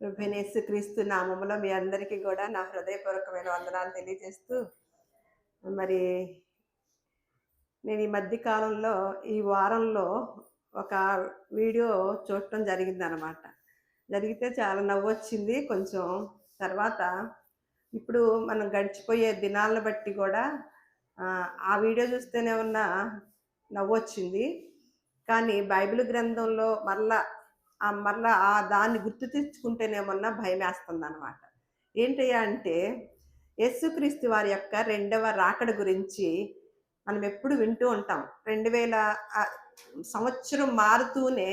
ప్రభువైన యేసుక్రీస్తు నామములో మీ అందరికీ కూడా నా హృదయపూర్వకమైన వందనాలు తెలియజేస్తూ, మరి నేను ఈ మధ్య కాలంలో ఈ వారంలో ఒక వీడియో చూడటం జరిగిందనమాట. జరిగితే చాలా నవ్వొచ్చింది కొంచెం. తర్వాత ఇప్పుడు మనం గడిచిపోయే దినాలను బట్టి కూడా ఆ వీడియో చూస్తేనే నవ్వొచ్చింది. కానీ బైబిల్ గ్రంథంలో మరలా దాన్ని గుర్తు తెచ్చుకుంటేనేమన్నా భయమేస్తుందనమాట. ఏంటయ్యా అంటే, యేసుక్రీస్తు వారి యొక్క రెండవ రాకడ గురించి మనం ఎప్పుడు వింటూ ఉంటాం. 2000 సంవత్సరం మారుతూనే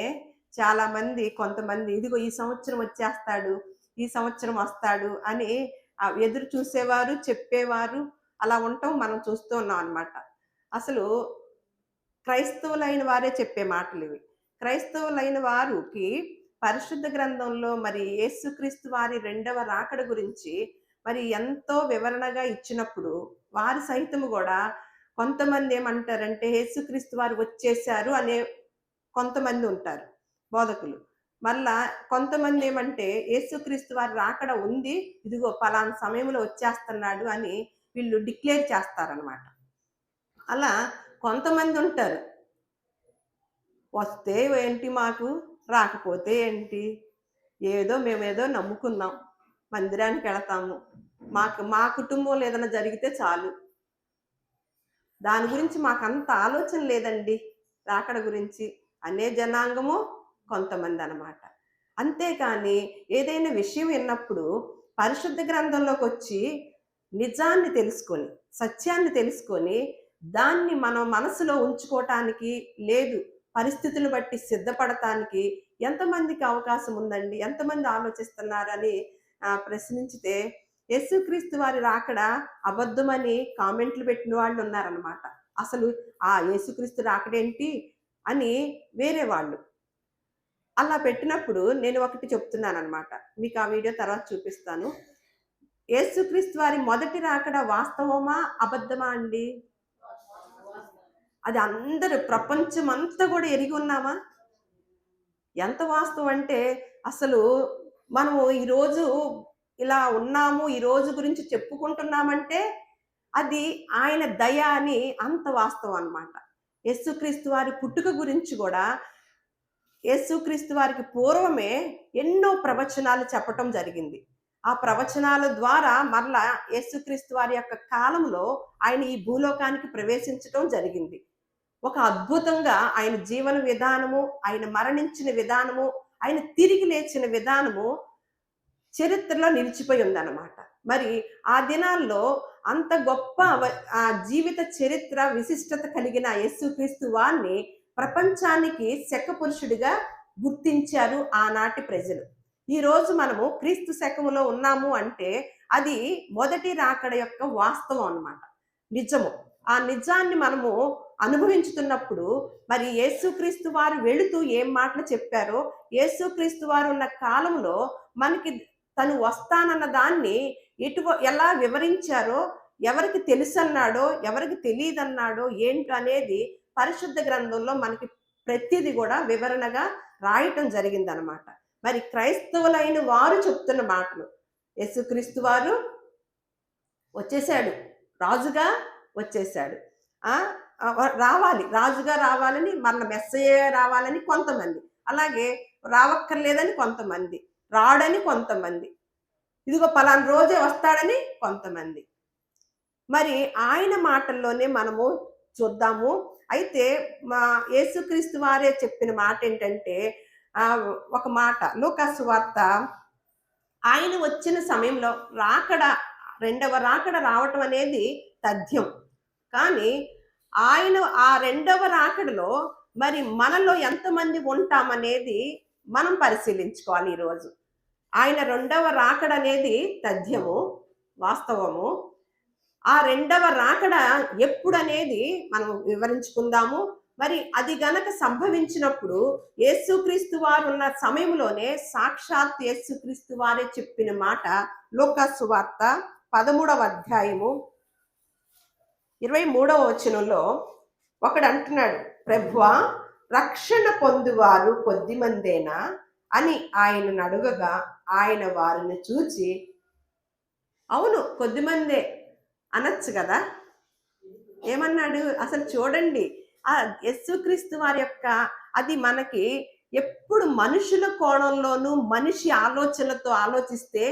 చాలామంది కొంతమంది ఇదిగో ఈ సంవత్సరం వచ్చేస్తాడు, ఈ సంవత్సరం వస్తాడు అని ఎదురు చూసేవారు, చెప్పేవారు అలా ఉండటం మనం చూస్తూ ఉన్నాం అనమాట. అసలు క్రైస్తవులైన వారే చెప్పే మాటలివి. క్రైస్తవులైన వారికి పరిశుద్ధ గ్రంథంలో మరి యేసుక్రీస్తు వారి రెండవ రాకడ గురించి మరి ఎంతో వివరణగా ఇచ్చినప్పుడు, వారు సైతము గూడా కొంతమంది ఏమంటారంటే, యేసుక్రీస్తు వారు వచ్చేసారు అనే కొంతమంది ఉంటారు బోధకులు. మళ్ళా కొంతమంది ఏమంటే, యేసుక్రీస్తు వారి రాకడ ఉంది, ఇదిగో పలానా సమయంలో వచ్చేస్తున్నాడు అని వీళ్ళు డిక్లేర్ చేస్తారనమాట. అలా కొంతమందుంటారు. వస్తే ఏంటి మాకు, రాకపోతే ఏంటి? మేమేదో నమ్ముకున్నాం. మందిరానికెళతాము. మా కుటుంబంలో ఏదైనా జరిగితే చాలు. దాని గురించి మాకంత ఆలోచన లేదండి రాకడ గురించి అనే జనాంగము కొంతమందనమాట. అంతేకానీ ఏదైనా విషయం విన్నప్పుడు పరిశుద్ధ గ్రంథంలోకొచ్చి నిజాన్ని తెలుసుకొని, సత్యాన్ని తెలుసుకొని, దాన్ని మనం మనసులో ఉంచుకోవటానికి లేదు, పరిస్థితులను బట్టి సిద్ధపడటానికి ఎంతమందికి అవకాశం ఉందండి? ఎంతమంది ఆలోచిస్తున్నారని ప్రశ్నించితే, యేసుక్రీస్తు వారి రాకడ అబద్ధమని కామెంట్లు పెట్టిన వాళ్ళు ఉన్నారనమాట. అసలు ఆ యేసుక్రీస్తు రాకడేంటి అని వేరే వాళ్ళు. అలా పెట్టినప్పుడు నేను ఒకటి చెప్తున్నాననమాట. మీకు ఆ వీడియో తర్వాత చూపిస్తాను. యేసుక్రీస్తు వారి మొదటి రాకడ వాస్తవమా? అబద్ధమా అండి? అది అందరూ ప్రపంచమంతా కూడా ఎరిగి ఉన్నామా? ఎంత వాస్తవం అంటే, అసలు మనము ఈరోజు ఇలా ఉన్నాము, ఈ రోజు గురించి చెప్పుకుంటున్నామంటే, అది ఆయన దయ అని అంత వాస్తవం అనమాట. యేసుక్రీస్తు వారి పుట్టుక గురించి గూడా, యేసుక్రీస్తు వారికి పూర్వమే ఎన్నో ప్రవచనాలు చెప్పటం జరిగింది. ఆ ప్రవచనాల ద్వారా మరలా యేసుక్రీస్తు వారి యొక్క కాలంలో ఆయన ఈ భూలోకానికి ప్రవేశించటం జరిగింది. ఒక అద్భుతంగా ఆయన జీవన విధానము, ఆయన మరణించిన విధానము, ఆయన తిరిగి లేచిన విధానము చరిత్రలో నిలిచిపోయి ఉందన్నమాట. మరి ఆ దినాల్లో అంత గొప్ప జీవిత చరిత్ర విశిష్టత కలిగిన యేసుక్రీస్తు వారిని ప్రపంచానికి శకపురుషుడిగా గుర్తించారు ఆనాటి ప్రజలు. ఈరోజు మనము క్రీస్తు శకములో ఉన్నాము అంటే అది మొదటి రాకడ యొక్క వాస్తవం అన్నమాట, నిజము. ఆ నిజాన్ని మనము అనుభవించుతున్నప్పుడు మరి యేసుక్రీస్తు వారు వెళుతూ ఏం మాటలు చెప్పారో, యేసుక్రీస్తు వారు ఉన్న కాలంలో మనకి తను వస్తానన్న దాన్ని ఎలా వివరించారో, ఎవరికి తెలుసన్నాడో, ఎవరికి తెలియదన్నాడో ఏంటనేది పరిశుద్ధ గ్రంథంలో మనకి ప్రతిది కూడా వివరణగా రాయటం జరిగిందనమాట. మరి క్రైస్తవులైన వారు చెప్తున్న మాటలు, యేసుక్రీస్తు వారు వచ్చేసాడు, రాజుగా వచ్చేసాడు, రావాలి, రాజుగా రావాలని, మరల మెస్సయ్య రావాలని కొంతమంది, అలాగే రావక్కర్లేదని కొంతమంది, రాడని కొంతమంది, ఇదిగో పలానా రోజే వస్తాడని కొంతమంది. మరి ఆయన మాటల్లోనే మనము చూద్దాము. అయితే మా యేసుక్రీస్తు వారే చెప్పిన మాట ఏంటంటే, ఒక మాట లూకా సువార్త, ఆయన వచ్చిన సమయంలో రెండవ రాకడ రావటం అనేది తథ్యం. కానీ ఆయన ఆ రెండవ రాకడలో మరి మనలో ఎంతమంది ఉంటామనేది మనం పరిశీలించుకోవాలి ఈరోజు. ఆయన రెండవ రాకడ అనేది తథ్యము, వాస్తవము. ఆ రెండవ రాకడ ఎప్పుడనేది మనం వివరించుకుందాము. మరి అది గనక సంభవించినప్పుడు యేసుక్రీస్తు వారు ఉన్న సమయంలోనే సాక్షాత్ యేసుక్రీస్తు వారే చెప్పిన మాట లూకా సువార్త 13వ అధ్యాయము 23వ వచనంలో ఒకడు అంటున్నాడు, ప్రభువా, రక్షణ పొందువారు కొద్దిమందేనా, అని ఆయనను అడుగగా ఆయన వారిని చూచి, అవును కొద్దిమందే అనొచ్చు కదా. ఏమన్నాడు అసలు చూడండి, ఆ యేసుక్రీస్తు వారి యొక్క అది మనకి ఎప్పుడు మనుషుల కోణంలోనూ మనిషి ఆలోచనలతో ఆలోచిస్తే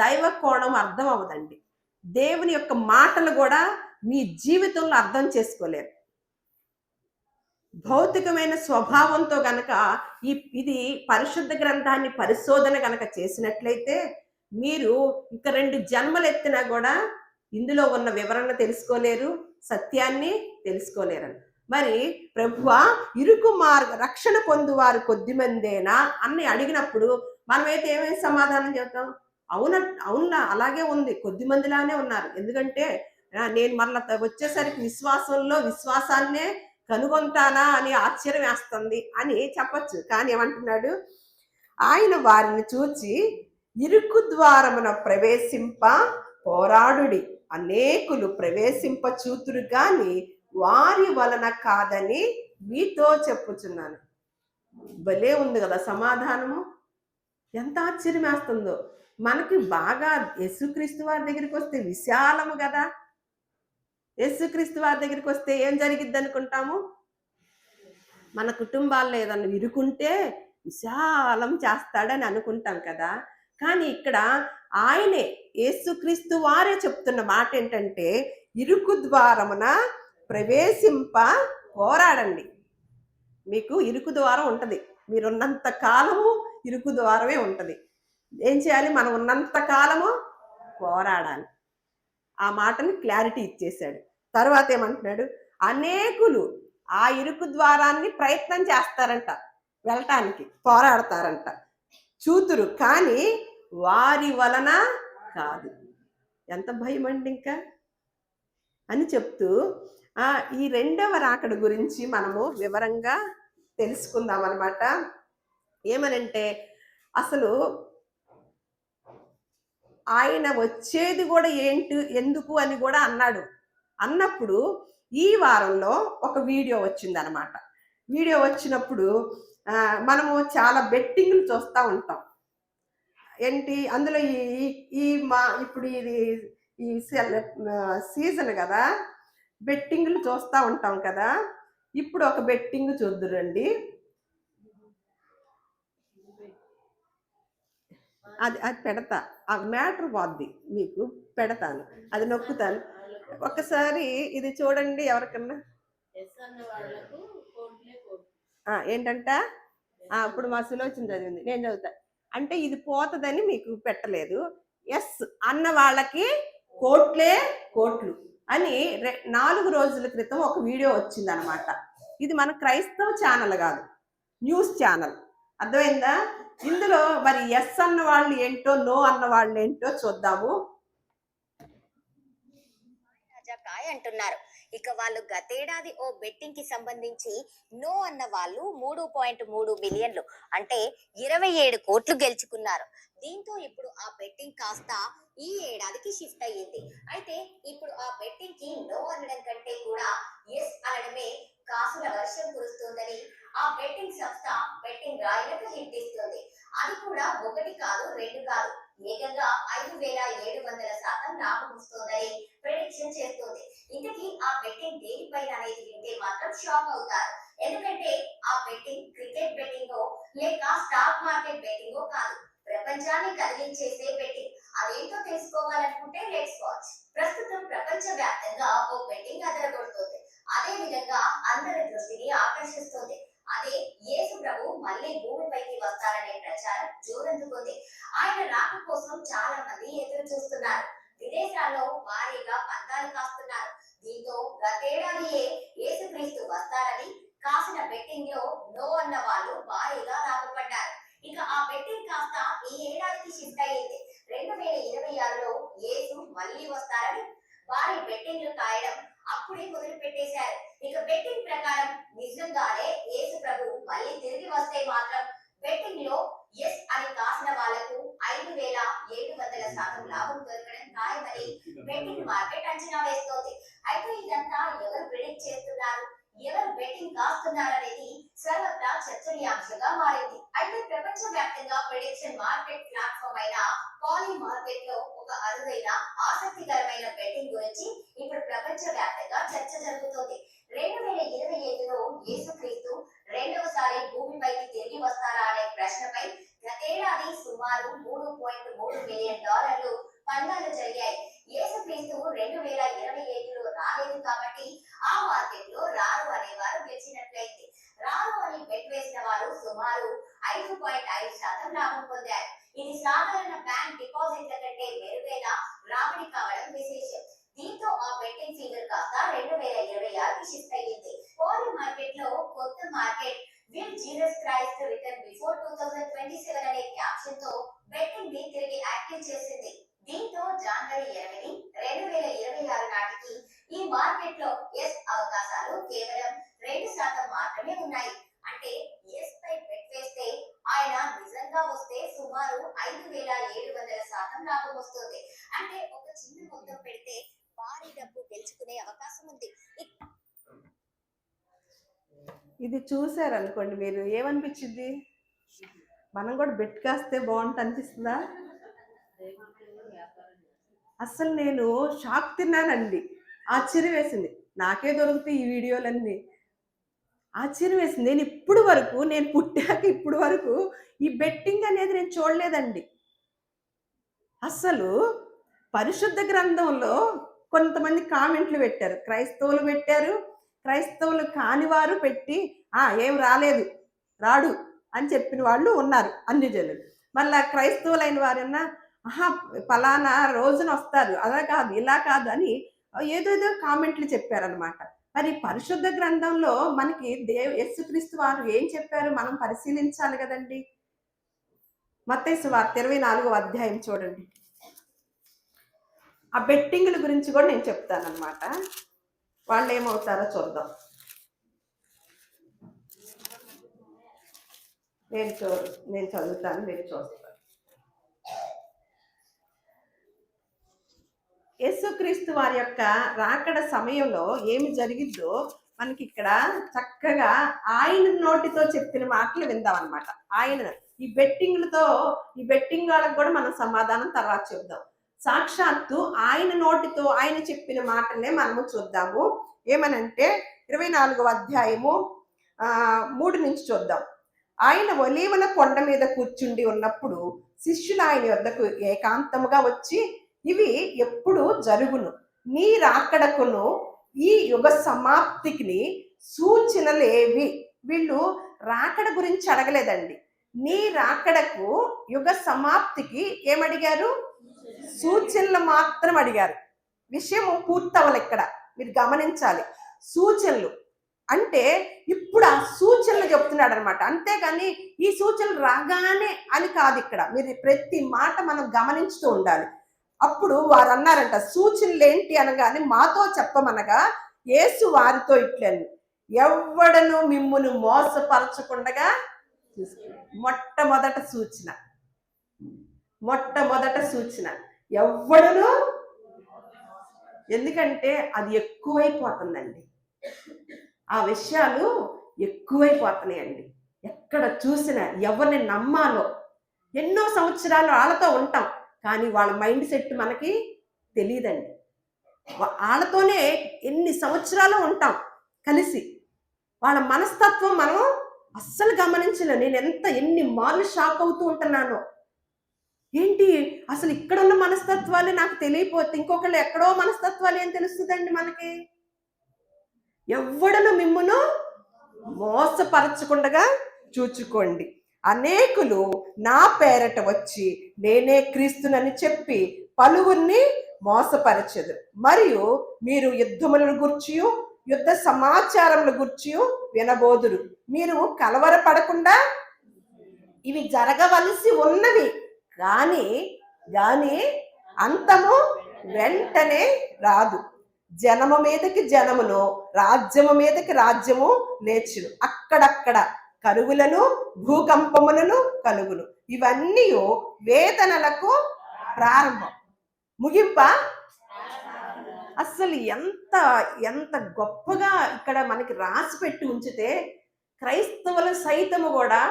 దైవ కోణం అర్థం అవ్వదండి. దేవుని యొక్క మాటలు కూడా మీ జీవితంలో అర్థం చేసుకోలేరు. భౌతికమైన స్వభావంతో గనక ఇది పరిశుద్ధ గ్రంథాన్ని పరిశోధన గనక చేసినట్లయితే మీరు ఇంక 2 జన్మలెత్తినా కూడా ఇందులో ఉన్న వివరణ తెలుసుకోలేరు, సత్యాన్ని తెలుసుకోలేరని. మరి ప్రభువా ఇరుకు రక్షణ పొందువారు కొద్దిమందేనా అని అడిగినప్పుడు మనమైతే ఏమేమి సమాధానం చెబుతాం? అవున అవునా అలాగే ఉంది, కొద్దిమందిలానే ఉన్నారు. ఎందుకంటే నేను మరలా వచ్చేసరికి విశ్వాసాన్నే కనుగొంటానా అని ఆశ్చర్యం వేస్తుంది అని చెప్పచ్చు. కానీ ఏమంటున్నాడు, ఆయన వారిని చూచి ఇరుకు ద్వారమున ప్రవేశింప పోరాడుడి, అనేకులు ప్రవేశింప చూతురు గాని వారి వలన కాదని మీతో చెప్పుచున్నాను. భలే ఉంది కదా సమాధానము, ఎంత ఆశ్చర్యం వేస్తుందో. మనకి బాగా యేసుక్రీస్తు వారి దగ్గరికి వస్తే విశాలము కదా. యేసుక్రీస్తు వారి దగ్గరికి వస్తే ఏం జరిగిద్ది అనుకుంటాము? మన కుటుంబాల్లో ఏదన్నా ఇరుకుంటే విశాలం చేస్తాడని అనుకుంటాం కదా. కానీ ఇక్కడ ఆయనే యేసుక్రీస్తు వారే చెప్తున్న మాట ఏంటంటే, ఇరుకు ద్వారమున ప్రవేశింప పోరాడండి. మీకు ఇరుకు ద్వారం ఉంటది, మీరున్నంత కాలము ఇరుకు ద్వారమే ఉంటది. ఏం చేయాలి? మనం ఉన్నంత కాలము పోరాడాలి. ఆ మాటని క్లారిటీ ఇచ్చేశాడు. తర్వాత ఏమంటున్నాడు, అనేకులు ఆ ఇరుకు ద్వారాన్ని ప్రయత్నం చేస్తారంట, వెళ్ళటానికి పోరాడతారంట, చూతురు కానీ వారి వలన కాదు. ఎంత భయం అండి ఇంకా అని చెప్తూ ఈ రెండవ రాకడ గురించి మనము వివరంగా తెలుసుకుందాం అన్నమాట. ఏమనంటే అసలు ఆయన వచ్చేది కూడా ఎందుకు అని కూడా అన్నాడు. అన్నప్పుడు ఈ వారంలో ఒక వీడియో వచ్చిందనమాట. వీడియో వచ్చినప్పుడు మనము చాలా బెట్టింగ్లు చూస్తూ ఉంటాం. ఏంటి అందులో ఇప్పుడు ఇది ఈ సీజన్ కదా, బెట్టింగ్లు చూస్తూ ఉంటాం కదా. ఇప్పుడు ఒక బెట్టింగ్ చూద్దురండి. అది అది పెడతా, ఆ మ్యాటర్ పోద్ది మీకు, పెడతాను, అది నొక్కుతాను. ఒక్కసారి ఇది చూడండి ఎవరికన్నా. ఏంటంట ఇప్పుడు మా సులోచన చదివింది, నేను చదువుతా. అంటే ఇది పోతుందని మీకు పెట్టలేదు. ఎస్ అన్న వాళ్ళకి కోట్లే కోట్లు అని 4 రోజుల క్రితం ఒక వీడియో వచ్చింది అనమాట. ఇది మన క్రైస్తవ ఛానల్ కాదు, న్యూస్ ఛానల్. అర్థమైందా? ఇందులో మరి ఎస్ అన్న వాళ్ళు ఏంటో, నో అన్న వాళ్ళు ఏంటో చూద్దాము. అంటున్నారు. ఇక వాళ్ళు గతేడాది ఓ బెట్టింగ్ కి సంబంధించి నో అన్న వాళ్ళు 3.3 బిలియన్లు అంటే 27 కోట్లు గెలుచుకున్నారు. దీంతో ఇప్పుడు ఆ బెట్టింగ్ కాస్త ఈ ఏడాదికి షిఫ్ట్ అయ్యింది. అయితే ఇప్పుడు ఆ బెట్టింగ్ కి నో అనడం కంటే కూడా ఎస్ అనడమే కాసుల వర్షం కురుస్తుందని ఆ బెట్టింగ్ సంస్థ బెట్టింగ్ రాయలకు హిట్ ఇస్తుంది. అది కూడా 1 కాదు 2 కాదు, ఏకంగా 5700% లాభం వస్తుందని ప్రెడిక్షన్ చేస్తుంది. ఇంతకీ ఆ బెట్టింగ్ దేనిపైన అనేది వింటే మాత్రం షాక్ అవుతారు. ఎందుకంటే ఆ బెట్టింగ్ క్రికెట్ బెట్టింగో లేక స్టాక్ మార్కెట్ బెట్టింగో కాదు, ప్రపంచాన్ని కదిలించేసే బెట్టింగ్. అదేంటో తెలుసుకోవాలనుకుంటే లెట్స్ వాచ్. ప్రస్తుతం ప్రపంచ వ్యాప్తంగా ఓ బెట్టింగ్ అదరగొడుతుంది. అదే విధంగా అందరి దృష్టిని ఆకర్షిస్తుంది. అదే యేసు ప్రభు మళ్ళీ భూమిపైకి వస్తారనే ప్రచారం జోరందుకుంది. ఆయన రాక కోసం చాలా మంది ఎదురు చూస్తున్నారు. విదేశాల్లో భారీగా పందాలు కాస్తున్నారు. దీంతో గతేడాదియే యేసుక్రీస్తు వస్తారని కాసిన బెట్టింగ్ లో నో అన్న వాళ్ళు భారీగా లాభపడ్డారు. ఇక ఆ బెట్టింగ్ కాస్త ఈ ఏడాదికి షిఫ్ట్ అయ్యింది. 2026లో యేసు మళ్ళీ వస్తారని భారీ బెట్టింగ్లు కాయడం అప్పుడే మొదలు పెట్టేశారు. ఇక బెట్టింగ్ ప్రకారం నిజంగానే యేసు ప్రభు మళ్ళీ తిరిగి వస్తే మాత్రం బెట్టింగ్ లో ఎస్ అని కాసిన వాళ్లకు 5700% లాభం దొరకడం ఖాయమని బెట్టింగ్ మార్కెట్ అంచనా వేస్తోంది. అయితే ఇదంతా ఎవరు ప్రిడిక్ట్ చేస్తున్నారు, ఎవరు బెట్టింగ్ కాస్తున్నారు అనేది సర్వత్రా చర్చనీయాంశంగా మారింది. అయితే ప్రపంచ వ్యాప్తంగా ఆధారిత ప్రిడిక్షన్ మార్కెట్ ప్లాట్ఫామ్ అయిన పాలీ మార్కెట్ లో ఒక అరుదైన ఆసక్తికరమైన బెట్టింగ్ గురించి ఇప్పుడు ప్రపంచ వ్యాప్తంగా చర్చ జరుగుతోంది. 2025లో యేసుక్రీస్తు రెండవసారి భూమిపైకి తిరిగి వస్తారా అనే ప్రశ్నపై గతేడాది సుమారు $3.3 మిలియన్ పందాలు జరిగాయి. యేసుక్రీస్తు 2025లో రాలేదు కాబట్టి ఆ మార్కెట్ లో రారు అనేవారు గెలిచినట్లయింది. రారు అని బెట్ వేసిన వారు సుమారు 5.5% లాభం పొందారు. ఇది సాధారణ బ్యాంక్ డిపాజిట్ల కంటే మెరుగైన రాబడి కావడం విశేషం. దీంతో ఆ బెట్టింగ్ ఫిగర్ కాస్త 2026కి షిఫ్ట్ అయ్యింది. పాలీ మార్కెట్ లో కొత్త market will Jesus Christ return before 2027 అనే క్యాప్షన్ తో బెట్టింగ్ ని తిరిగి యాక్టివ్ చేసింది. దీంతో జనవరి 8, 2026 నాటికి ఈ మార్కెట్ లో ఎస్ అవకాశాలు కేవలం 2% మాత్రమే ఉన్నాయి. అంటే ఎస్ పై బెట్ వేస్తే ఆయన నిజంగా వస్తే సుమారు 5,700% లాభం వస్తుంది. అంటే ఒక చిన్న మొత్తం పెడితే భారీ డబ్బు గెలుచుకునే అవకాశం ఉంది. ఇది చూసారనుకోండి, మీరు ఏమనిపించింది? మనం కూడా బెట్ కాస్తే బాగుంటుంది అనిపిస్తుందా? అసలు నేను షాక్ తిన్నానండి. ఆశ్చర్యం వేసింది. నాకే దొరుకుతాయి ఈ వీడియోలన్నీ. ఆశ్చర్యం వేసింది. నేను పుట్టాక ఇప్పుడు వరకు ఈ బెట్టింగ్ అనేది నేను చూడలేదండి. అసలు పరిశుద్ధ గ్రంథంలో కొంతమంది కామెంట్లు పెట్టారు, క్రైస్తవులు పెట్టారు, క్రైస్తవులు కానివారు పెట్టి ఏం రాడు అని చెప్పిన వాళ్ళు ఉన్నారు అన్ని జనులు. మళ్ళా క్రైస్తవులైన వారన్నా ఫలానా రోజున వస్తారు, అలా కాదు ఇలా కాదు అని ఏదేదో కామెంట్లు చెప్పారనమాట. మరి పరిశుద్ధ గ్రంథంలో మనకి యేసుక్రీస్తు వారు ఏం చెప్పారు మనం పరిశీలించాలి కదండి. మత్తయి సువార్త 24వ అధ్యాయం చూడండి. ఆ బెట్టింగ్ల గురించి కూడా నేను చెప్తానన్నమాట. వాళ్ళు ఏమవుతారో చూద్దాం. నేను చదువుతాను, మీరు చూస్తారు. యేసుక్రీస్తు వారి యొక్క రాకడ సమయంలో ఏమి జరిగిద్దో మనకి ఇక్కడ చక్కగా ఆయన నోటితో చెప్పిన మాటలు విందాం అనమాట. ఆయన ఈ బెట్టింగ్ వాళ్ళకి కూడా మనం సమాధానం తర్వాత చెప్దాం. సాక్షాత్తు ఆయన నోటితో ఆయన చెప్పిన మాటలే మనము చూద్దాము. ఏమనంటే 24వ అధ్యాయము 3 నుంచి చూద్దాం. ఆయన ఒలీవల కొండ మీద కూర్చుండి ఉన్నప్పుడు శిష్యులు ఆయన వద్దకు ఏకాంతముగా వచ్చి, ఇవి ఎప్పుడు జరుగును, నీ రాకడకును ఈ యుగ సమాప్తికి సూచనలేవి? వీళ్ళు రాకడ గురించి అడగలేదండి. నీ రాకడకు యుగ సమాప్తికి ఏమడిగారు? సూచనలు మాత్రం అడిగారు. విషయము పూర్తవలు. ఇక్కడ మీరు గమనించాలి. సూచనలు అంటే ఇప్పుడు ఆ సూచనలు చెప్తున్నాడు అనమాట. అంతేగాని ఈ సూచనలు రాగానే అని కాదు. ఇక్కడ మీరు ప్రతి మాట మనం గమనించుతూ ఉండాలి. అప్పుడు వారు అన్నారంట, సూచనలు ఏంటి అనగానే మాతో చెప్పమనగా యేసు వారితో ఇట్లను, ఎవ్వడను మిమ్మును మోసపరచకుండగా మొట్టమొదట సూచన ఎవ్వడను, ఎందుకంటే అది ఎక్కువైపోతుందండి. ఆ విషయాలు ఎక్కువైపోతున్నాయండి. ఎక్కడ చూసినా ఎవరిని నమ్మాలో, ఎన్నో సంవత్సరాలు వాళ్ళతో ఉంటాం కానీ వాళ్ళ మైండ్ సెట్ మనకి తెలియదండి. వాళ్ళతోనే ఎన్ని సంవత్సరాలు ఉంటాం కలిసి, వాళ్ళ మనస్తత్వం మనం అస్సలు గమనించలేం. నేను ఎన్ని మార్లు షాక్ అవుతూ ఉంటున్నానో. ఏంటి అసలు ఇక్కడున్న మనస్తత్వాలే నాకు తెలియపోతే ఇంకొకళ్ళు ఎక్కడో మనస్తత్వాలు ఏం తెలుస్తుందండి మనకి? ఎవ్వడను మిమ్మును మోసపరచకుండగా చూచుకోండి. అనేకులు నా పేరట వచ్చి నేనే క్రీస్తునని చెప్పి పలువురిని మోసపరచెదరు. మరియు మీరు యుద్ధములను గూర్చి యుద్ధ సమాచారముల గూర్చి వినబోదురు. మీరు కలవరపడకుండా, ఇవి జరగవలసి ఉన్నవి గాని అంతము వెంటనే రాదు. జనము మీదకి జనమును, రాజ్యము మీదకి రాజ్యము లేచును. అక్కడక్కడ కరువులను, భూకంపములను కలుగును. ఇవన్నీ వేదనలకు ప్రారంభం. ముగింప అసలు ఎంత గొప్పగా ఇక్కడ మనకి రాసి పెట్టి ఉంచితే క్రైస్తవులు సైతము కూడా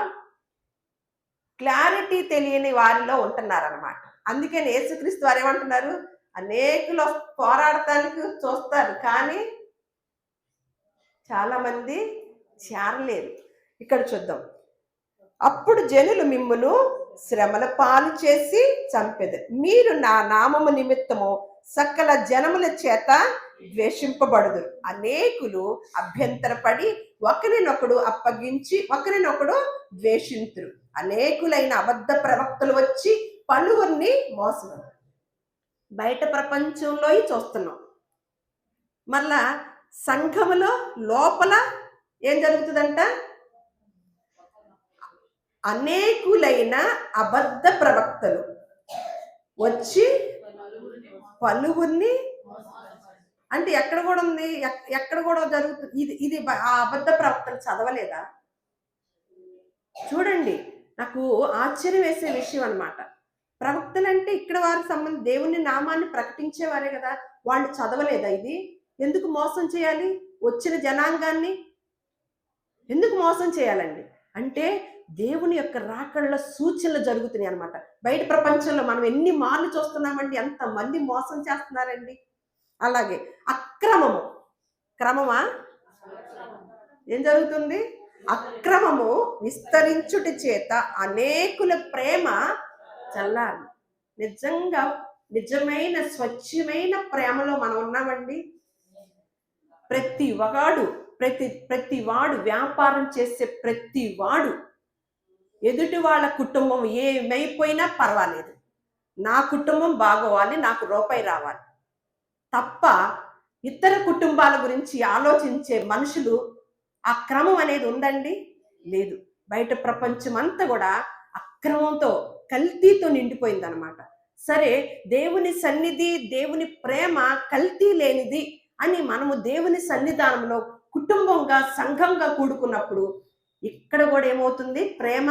క్లారిటీ తెలియని వారిలో ఉంటున్నారన్నమాట. అందుకని యేసుక్రీస్తు వారు ఏమంటున్నారు, అనేకులు పోరాడటానికి చూస్తారు కానీ చాలా మంది చేరలేరు. ఇక్కడ చూద్దాం. అప్పుడు జనులు మిమ్మును శ్రమల పాలు చేసి చంపెదరు, మీరు నా నామము నిమిత్తము సకల జనముల చేత ద్వేషింపబడుదురు. అనేకులు అభ్యంతరపడి ఒకరినొకడు అప్పగించి ఒకరినొకడు ద్వేషింతురు. అనేకులైన అబద్ధ ప్రవక్తలు వచ్చి పలువురిని మోసం. బయట ప్రపంచంలో చూస్తున్నాం. మళ్ళా సంఘములో లోపల ఏం జరుగుతుందంట, అనేకులైన అబద్ధ ప్రవక్తలు వచ్చి పలువురిని, అంటే ఎక్కడ కూడా ఉంది, ఎక్కడ కూడా జరుగుతుంది. ఇది ఆ అబద్ధ ప్రవక్తలు చదవలేదా? చూడండి, నాకు ఆశ్చర్యం వేసే విషయం అన్నమాట. ప్రవక్తలు అంటే ఇక్కడ వారి సంబంధం దేవుని నామాన్ని ప్రకటించేవారే కదా, వాళ్ళు చదవలేదా ఇది? ఎందుకు మోసం చేయాలి? వచ్చిన జనాంగాన్ని ఎందుకు మోసం చేయాలండి? అంటే దేవుని యొక్క రాకళ్ళ సూచనలు జరుగుతున్నాయి అన్నమాట. బయట ప్రపంచంలో మనం ఎన్ని మార్లు చూస్తున్నామండి, ఎంతమంది మోసం చేస్తున్నారండి. అలాగే అక్రమము, క్రమమా ఏం జరుగుతుంది? అక్రమము విస్తరించుటి చేత అనేకుల ప్రేమ చల్లారు. నిజంగా నిజమైన స్వచ్ఛమైన ప్రేమలో మనం ఉన్నామండి. ప్రతి వాడు వ్యాపారం చేసే ప్రతి వాడు ఎదుటి వాళ్ళ కుటుంబం ఏమైపోయినా పర్వాలేదు, నా కుటుంబం బాగోవాలి, నాకు రూపాయి రావాలి తప్ప ఇతర కుటుంబాల గురించి ఆలోచించే మనుషులు ఆ క్రమం అనేది ఉందండి? లేదు. బయట ప్రపంచం అంతా కూడా అక్రమంతో కల్తీతో నిండిపోయింది అనమాట. సరే, దేవుని సన్నిధి దేవుని ప్రేమ కల్తీ లేనిది అని మనము దేవుని సన్నిధానంలో కుటుంబంగా సంఘంగా కూడుకున్నప్పుడు ఇక్కడ కూడా ఏమవుతుంది? ప్రేమ.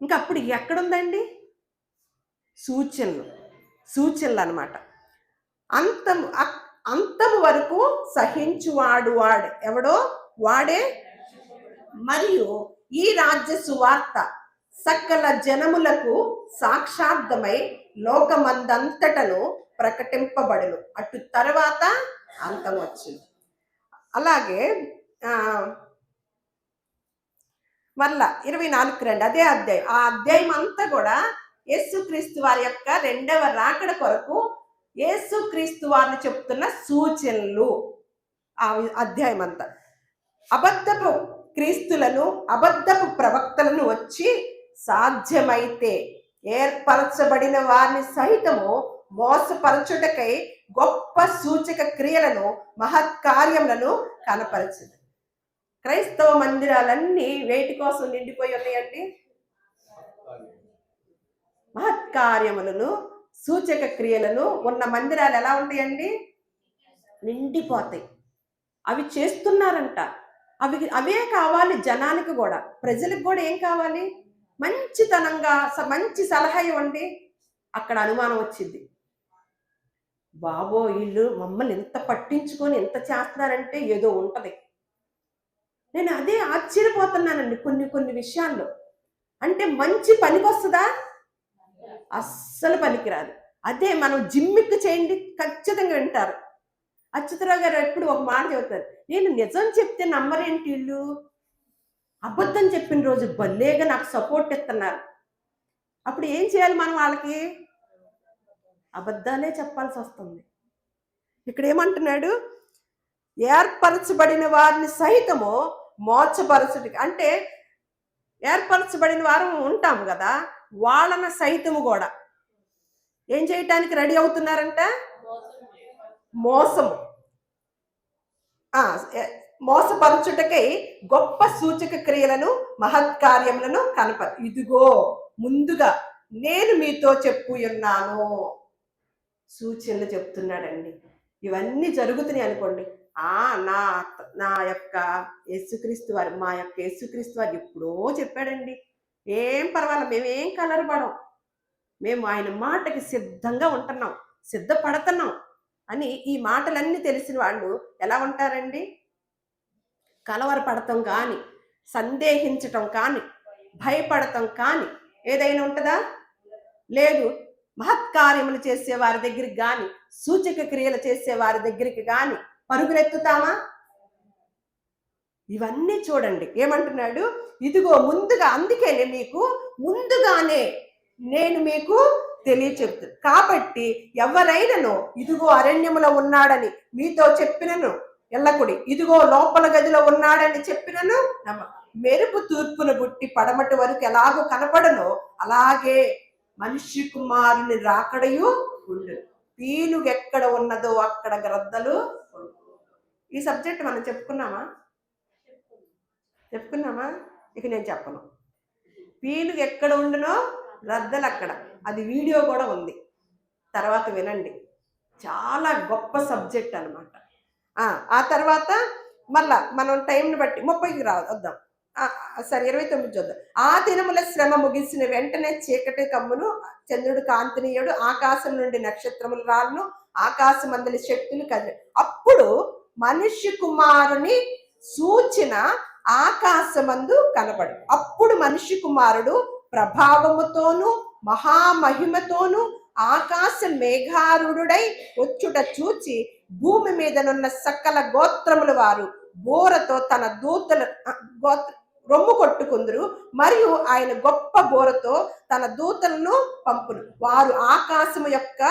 ఇంకా అప్పుడు ఎక్కడుందండి? సూచనలు అన్నమాట. అంతము వరకు సహించువాడు ఎవడో వాడే, మరియు ఈ రాజ్య సువార్త సకల జనములకు సాక్షార్థమై లోకమందంతటను ప్రకటింపబడును, అటు తర్వాత అంతం వచ్చును. అలాగే మళ్ళా 24 అదే అధ్యాయం. ఆ అధ్యాయం అంతా కూడా యేసుక్రీస్తు వారి యొక్క రెండవ రాకడ కొరకు యేసుక్రీస్తు వారిని చెప్తున్న సూచనలు. ఆ అధ్యాయం అంతా అబద్ధపు క్రీస్తులను అబద్ధపు ప్రవక్తలను వచ్చి సాధ్యమైతే ఏర్పరచబడిన వారిని సహితము మోసపరచుటకై గొప్ప సూచక క్రియలను మహత్కార్యములను కనపరచదు. క్రైస్తవ మందిరాలన్నీ వేటి కోసం నిండిపోయి ఉన్నాయండి? మహత్కార్యములను సూచక క్రియలను ఉన్న మందిరాలు ఎలా ఉంటాయండి? నిండిపోతాయి. అవి చేస్తున్నారంట. అవే కావాలి జనానికి కూడా, ప్రజలకు కూడా. ఏం కావాలి? మంచితనంగా మంచి సలహా ఇవ్వండి. అక్కడ అనుమానం వచ్చింది, బాబో వీళ్ళు మమ్మల్ని ఎంత పట్టించుకొని ఎంత చేస్తున్నారంటే ఏదో ఉంటది. నేను అదే ఆశ్చర్యపోతున్నానండి కొన్ని విషయాల్లో. అంటే మంచి పనికి వస్తుందా? అస్సలు పనికిరాదు. అదే మనం జిమ్మిక్కు చేయండి, ఖచ్చితంగా వింటారు. అచ్యుతరావు గారు ఎప్పుడు ఒక మాట చెబుతారు, నేను నిజం చెప్తే నమ్మరేంటి వీళ్ళు, అబద్ధం చెప్పిన రోజు భలేగా నాకు సపోర్ట్ ఇస్తున్నారు. అప్పుడు ఏం చేయాలి మనం? వాళ్ళకి అబద్ధాలే చెప్పాల్సి వస్తుంది. ఇక్కడ ఏమంటున్నాడు? ఏర్పరచబడిన వారిని సహితము మోసపరచుటకి, అంటే ఏర్పరచబడిన వారు ఉంటాం కదా, వాళ్ళని సైతము కూడా ఏం చేయటానికి రెడీ అవుతున్నారంట? మోసపరచుటకై గొప్ప సూచక క్రియలను మహత్కార్యములను ఇదిగో ముందుగా నేను మీతో చెప్పున్నాను. సూచనలు చెప్తున్నాడండి. ఇవన్నీ జరుగుతున్నాయి అనుకోండి. నా యొక్క యేసుక్రీస్తు వారు, మా యొక్క యేసుక్రీస్తు వారు ఎప్పుడో చెప్పాడండి, ఏం పర్వాలేదు, మేమేం కలరపడం, మేము ఆయన మాటకి సిద్ధంగా ఉంటున్నాం, సిద్ధపడుతున్నాం అని ఈ మాటలన్నీ తెలిసిన వాళ్ళు ఎలా ఉంటారండి? కలవరపడటం కానీ, సందేహించటం కానీ, భయపడతాం కానీ ఏదైనా ఉంటుందా? లేదు. మహత్కార్యములు చేసే వారి దగ్గరికి కానీ, సూచక క్రియలు చేసే వారి దగ్గరికి కానీ పరుగులెత్తుతామా? ఇవన్నీ చూడండి ఏమంటున్నాడు, ఇదిగో ముందుగా, అందుకేనే మీకు ముందుగానే నేను మీకు తెలియచెప్తాను. కాబట్టి ఎవరైనాను ఇదిగో అరణ్యములో ఉన్నాడని మీతో చెప్పినను ఎల్లకుడి, ఇదిగో లోపల గదిలో ఉన్నాడని చెప్పినను నమ్మ. మెరుపు తూర్పున పుట్టి పడమటి వరకు ఎలాగో కనపడనో అలాగే మనిషి కుమారుని రాకడయు ఉండు. పీనుగు ఎక్కడ ఉన్నదో అక్కడ గ్రద్దలు. ఈ సబ్జెక్ట్ మనం చెప్పుకున్నామా? ఇక నేను చెప్పను. పీనుగు ఎక్కడ ఉండునో గ్రద్దలు అక్కడ. అది వీడియో కూడా ఉంది, తర్వాత వినండి. చాలా గొప్ప సబ్జెక్ట్ అనమాట. ఆ తర్వాత మళ్ళా మనం టైంని బట్టి 30కి వద్దాం. సరే 29 చూద్దాం. ఆ దినముల శ్రమ ముగిసిన వెంటనే చీకటి కమ్మును, చంద్రుడు కాంతినీయుడు, ఆకాశం నుండి నక్షత్రములు రాళ్ళను, ఆకాశమందలి శక్తులు కదిలి. అప్పుడు మనిషి కుమారుని సూచన ఆకాశమందు కనబడు. అప్పుడు మనిషి కుమారుడు ప్రభావముతోను మహామహిమతోను ఆకాశ మేఘారుడై వచ్చుట చూచి భూమి మీదనున్న సకల గోత్రముల వారు బోరతో తన దూతల రొమ్ము కొట్టుకుందరు. మరియు ఆయన గొప్ప బోరతో తన దూతలను పంపును. వారు ఆకాశము యొక్క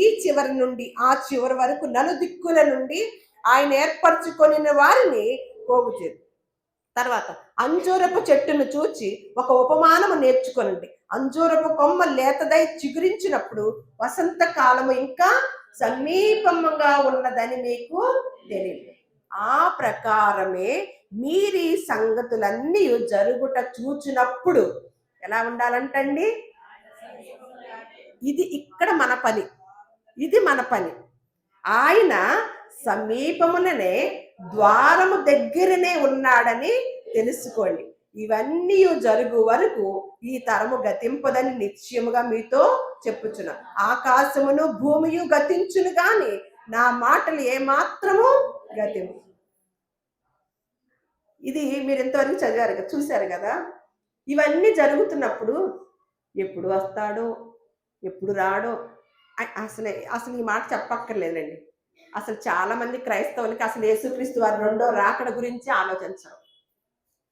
ఈ చివరి నుండి ఆ చివరి వరకు నలుదిక్కుల నుండి ఆయన ఏర్పరచుకొని వారిని పోగు చేరు. తర్వాత అంజూరపు చెట్టును చూచి ఒక ఉపమానము నేర్చుకొనండి. అంజూరపు కొమ్మ లేతదై చిగురించినప్పుడు వసంత కాలము ఇంకా సమీపంగా ఉన్నదని మీకు తెలియదు. ఆ ప్రకారమే మీరు ఈ సంగతులన్నీ జరుగుట చూచినప్పుడు ఎలా ఉండాలంటండి? ఇది ఇక్కడ మన పని, ఇది మన పని. ఆయన సమీపముననే ద్వారము దగ్గరనే ఉన్నాడని తెలుసుకోండి. ఇవన్నీ జరుగు వరకు ఈ తరము గతింపదని నిశ్చయముగా మీతో చెప్పుచున్నా. ఆకాశమును భూమియు గతించును గాని నా మాటలు ఏమాత్రము గతింపు. ఇది మీరు ఎంతవరకు చదివారు, చూశారు కదా. ఇవన్నీ జరుగుతున్నప్పుడు ఎప్పుడు వస్తాడో ఎప్పుడు రాడో అసలు ఈ మాట చెప్పక్కర్లేదండి. అసలు చాలా మంది క్రైస్తవులకి అసలు యేసుక్రీస్తు వారి రెండో రాకడ గురించి ఆలోచించరు.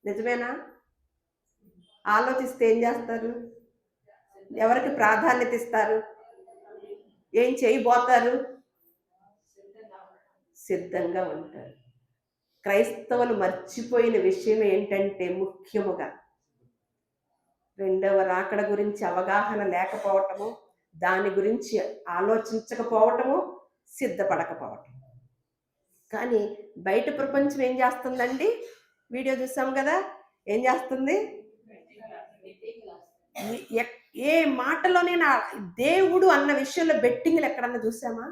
నిజమేనా? ఆలోచిస్తే ఏం చేస్తారు? ఎవరికి ప్రాధాన్యత ఇస్తారు? ఏం చేయబోతారు? సిద్ధంగా ఉంటారు. క్రైస్తవులు మర్చిపోయిన విషయం ఏంటంటే, ముఖ్యముగా రెండవ రాకడ గురించి అవగాహన లేకపోవటము, దాని గురించి ఆలోచించకపోవటము, సిద్ధపడకపోవటం. కానీ బయట ప్రపంచం ఏం చేస్తుందండి? వీడియో చూసాం కదా, ఏం చేస్తుంది? ఏ మాటలోనైనా దేవుడు అన్న విషయంలో బెట్టింగ్లు ఎక్కడన్నా చూసామా?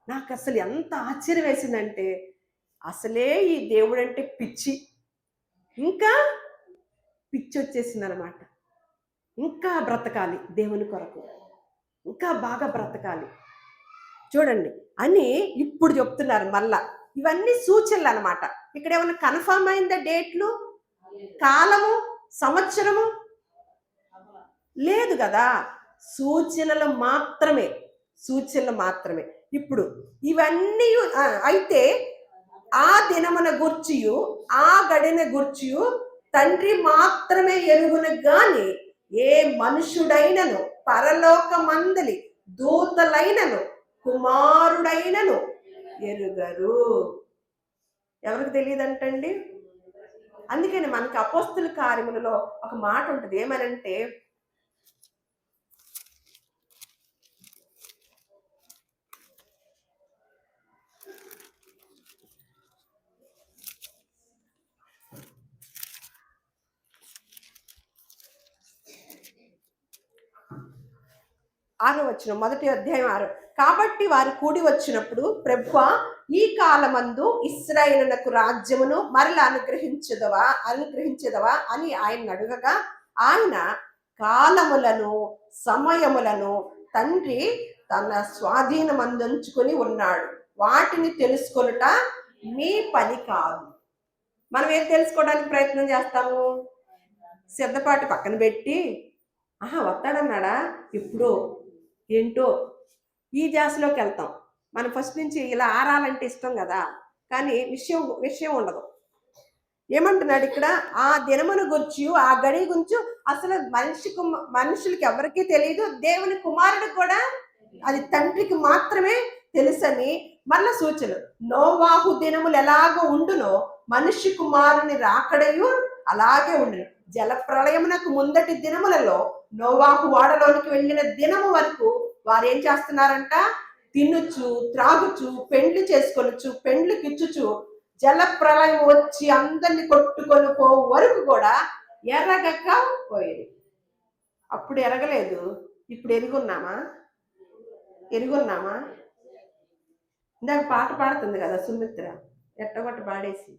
నాకు అసలు ఎంత ఆశ్చర్యం వేసిందంటే, అసలే ఈ దేవుడు అంటే పిచ్చి, ఇంకా పిచ్చి వచ్చేసింది అనమాట. ఇంకా బ్రతకాలి దేవుని కొరకు, ఇంకా బాగా బ్రతకాలి చూడండి అని ఇప్పుడు చెప్తున్నారు. మళ్ళా ఇవన్నీ సూచనలు అనమాట. ఇక్కడ ఏమన్నా కన్ఫర్మ్ అయిందా? డేట్లు, కాలము, సంవత్సరము లేదు కదా. సూచనలు మాత్రమే, సూచనలు మాత్రమే. ఇప్పుడు ఇవన్నీ అయితే ఆ దినమున గూర్చియు ఆ గడిన గూర్చియు తండ్రి మాత్రమే ఎరుగును గాని ఏ మనుషుడైనను పరలోకమందలి దూతలైనను కుమారుడైనను ఎరుగరు. ఎవరికి తెలియదంటండి? అందుకని మనకి అపోస్తుల కార్యములలో ఒక మాట ఉంటుంది, ఏమనంటే, మొదటి అధ్యాయం 6. కాబట్టి వారు కూడి వచ్చినప్పుడు, ప్రభువా ఈ కాలమందు ఇశ్రాయేలునకు రాజ్యమును మరల అనుగ్రహించదవా అని ఆయన అడుగగా, ఆయన కాలములను సమయములను తండ్రి తన స్వాధీనమందుంచుకొని ఉన్నాడు, వాటిని తెలుసుకొనుట మీ పని కాదు. మనం ఏం తెలుసుకోవడానికి ప్రయత్నం చేస్తాము? సిద్ధపాటు పక్కన పెట్టి, వస్తాడన్నాడా ఇప్పుడు ఏంటో ఈ ధ్యాసలోకి వెళ్తాం. మనం ఫస్ట్ నుంచి ఇలా ఆరాలంటే ఇష్టం కదా, కానీ విషయం విషయం ఉండదు. ఏమంటున్నాడు ఇక్కడ? ఆ దినమును గుర్చి, ఆ గడి గురించి అసలు మనుషులకి ఎవరికీ తెలియదు, దేవుని కుమారుడికి కూడా అది తండ్రికి మాత్రమే తెలుసని మళ్ళా సూచన. నోవాహు దినములు ఎలాగో ఉండునో మనుష్య కుమారుని రాకడయు అలాగే ఉండును. జల ప్రళయమునకు ముందటి దినములలో నోవాహు ఓడలోనికి వెళ్ళిన దినము వరకు వారు ఏం చేస్తున్నారంట? తినుచు, త్రాగుచు, పెండ్లు చేసుకొనుచు, పెండ్లు కిచ్చుచు, జల ప్రళయం వచ్చి అందరిని కొట్టుకొని పో వరకు కూడా ఎరగక పోయేది. అప్పుడు ఎరగలేదు, ఇప్పుడు ఎరుగున్నామా? ఇందాక పాట పాడుతుంది కదా సుమిత్ర, ఎట్టగొట్ట పాడేసి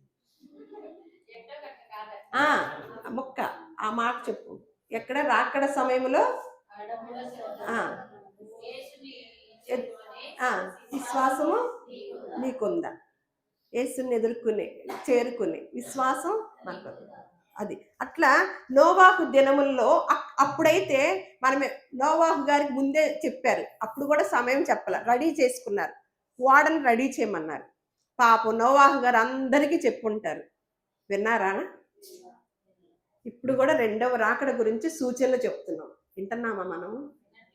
మొక్క ఆ మాట చెప్పు. ఎక్కడ? రాకడ సమయంలో విశ్వాసము నీకుందా? యేసుని చేరుకునే విశ్వాసం నాకు అది. అట్లా నోవాహు దినముల్లో అప్పుడైతే మనమే నోవాహు గారికి ముందే చెప్పారు, అప్పుడు కూడా సమయం చెప్పాల, రెడీ చేసుకున్నారు, ఓడను రెడీ చేయమన్నారు. పాపం నోవాహు గారు అందరికీ చెప్పుంటారు, విన్నారా? ఇప్పుడు కూడా రెండవ రాకడ గురించి సూచనలు చెప్తున్నాం, వింటున్నామా మనం?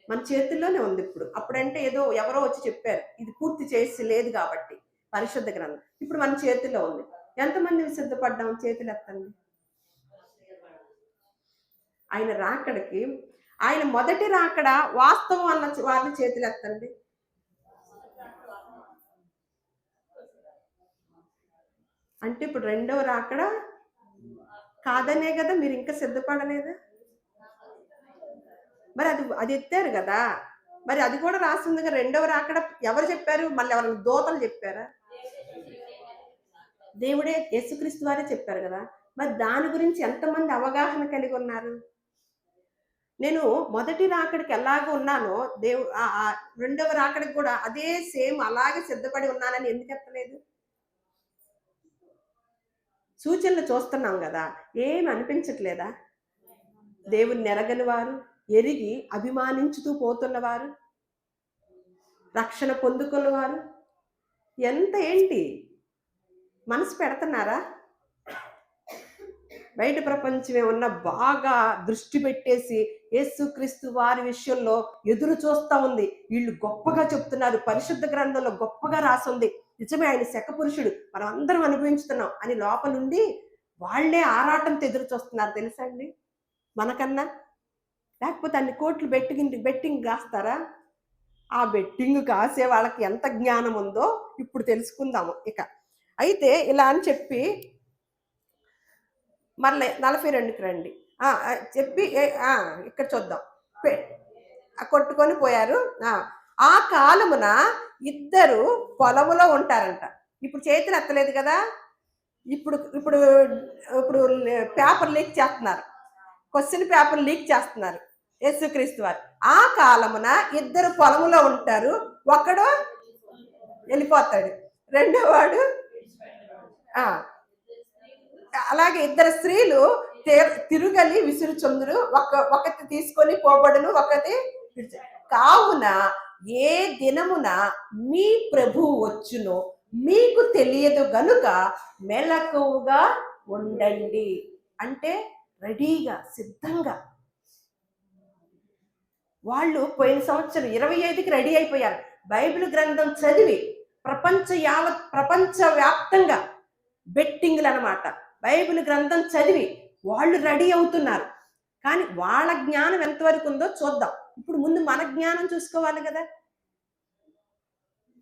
మన చేతుల్లోనే ఉంది ఇప్పుడు. అప్పుడంటే ఏదో ఎవరో వచ్చి చెప్పారు, ఇది పూర్తి చేసి లేదు కాబట్టి పరిశుద్ధ గ్రంథం. ఇప్పుడు మన చేతిలో ఉంది. ఎంతమంది సిద్ధపడ్డాం? చేతులు ఎత్తండి. ఆయన రాకడికి, ఆయన మొదటి రాకడ వాస్తవం అన్న వారిని చేతులు ఎత్తండి. అంటే ఇప్పుడు రెండవ రాకడ కాదనే కదా మీరు ఇంకా సిద్ధపడలేదా? మరి అది ఎత్తారు కదా, మరి అది కూడా రాస్తుందిగా. రెండవ రాకడ ఎవరు చెప్పారు? మళ్ళీ ఎవరైనా దూతలు చెప్పారా? దేవుడే, యేసుక్రీస్తు వారే చెప్పారు కదా. మరి దాని గురించి ఎంతమంది అవగాహన కలిగి ఉన్నారు? నేను మొదటి రాకడికి ఎలాగో ఉన్నానో రెండవ రాకడికి కూడా అదే సేమ్ అలాగే సిద్ధపడి ఉన్నానని ఎందుకు ఎత్తలేదు? సూచనలు చూస్తున్నాం కదా, ఏమి అనిపించట్లేదా? దేవుని ఎరగని వారు, ఎరిగి అభిమానించుతూ పోతున్నవారు, రక్షణ పొందుకున్నవారు ఏంటి మనసు పెడుతున్నారా? బయట ప్రపంచం ఏమన్నా బాగా దృష్టి పెట్టేసి యేసుక్రీస్తు వారి విషయంలో ఎదురు చూస్తా ఉంది, వీళ్ళు గొప్పగా చెప్తున్నారు, పరిశుద్ధ గ్రంథంలో గొప్పగా రాసుంది, నిజమే ఆయన శకపురుషుడు, మనం అందరం అనుభవించుతున్నాం అని లోపలుండి వాళ్లే ఆరాటంతో ఎదురు చూస్తున్నారు తెలుసా అండి మనకన్నా. లేకపోతే అన్ని కోట్లు బెట్టింగ్ కాస్తారా? ఆ బెట్టింగ్ కాసే వాళ్ళకి ఎంత జ్ఞానం ఉందో ఇప్పుడు తెలుసుకుందాము. ఇక అయితే ఇలా అని చెప్పి మరలే 42కి రండి చెప్పి ఇక్కడ చూద్దాం. కొట్టుకొని పోయారు. ఆ కాలమున ఇద్దరు పొలములో ఉంటారంట. ఇప్పుడు చేతులు ఎత్తలేదు కదా, ఇప్పుడు ఇప్పుడు ఇప్పుడు పేపర్ లీక్ చేస్తున్నారు, క్వశ్చన్ పేపర్ లీక్ చేస్తున్నారు యేసుక్రీస్తు వారు. ఆ కాలమున ఇద్దరు పొలములో ఉంటారు, ఒకడు వెళ్ళిపోతాడు, రెండో వాడు అలాగే ఇద్దరు స్త్రీలు తిరుగలి విసురుచుందురు, ఒకటి తీసుకొని పోబడును, ఒకటి కావున ఏ దినమున మీ ప్రభువు వచ్చునో మీకు తెలియదు గనుక మెలకువగా ఉండండి. అంటే రెడీగా, సిద్ధంగా. వాళ్ళు పోయిన సంవత్సరం 25కి రెడీ అయిపోయారు, బైబిల్ గ్రంథం చదివి ప్రపంచ వ్యాప్తంగా బెట్టింగ్లు అనమాట. బైబిల్ గ్రంథం చదివి వాళ్ళు రెడీ అవుతున్నారు. కానీ వాళ్ళ జ్ఞానం ఎంతవరకు ఉందో చూద్దాం. ఇప్పుడు ముందు మన జ్ఞానం చూసుకోవాలి కదా.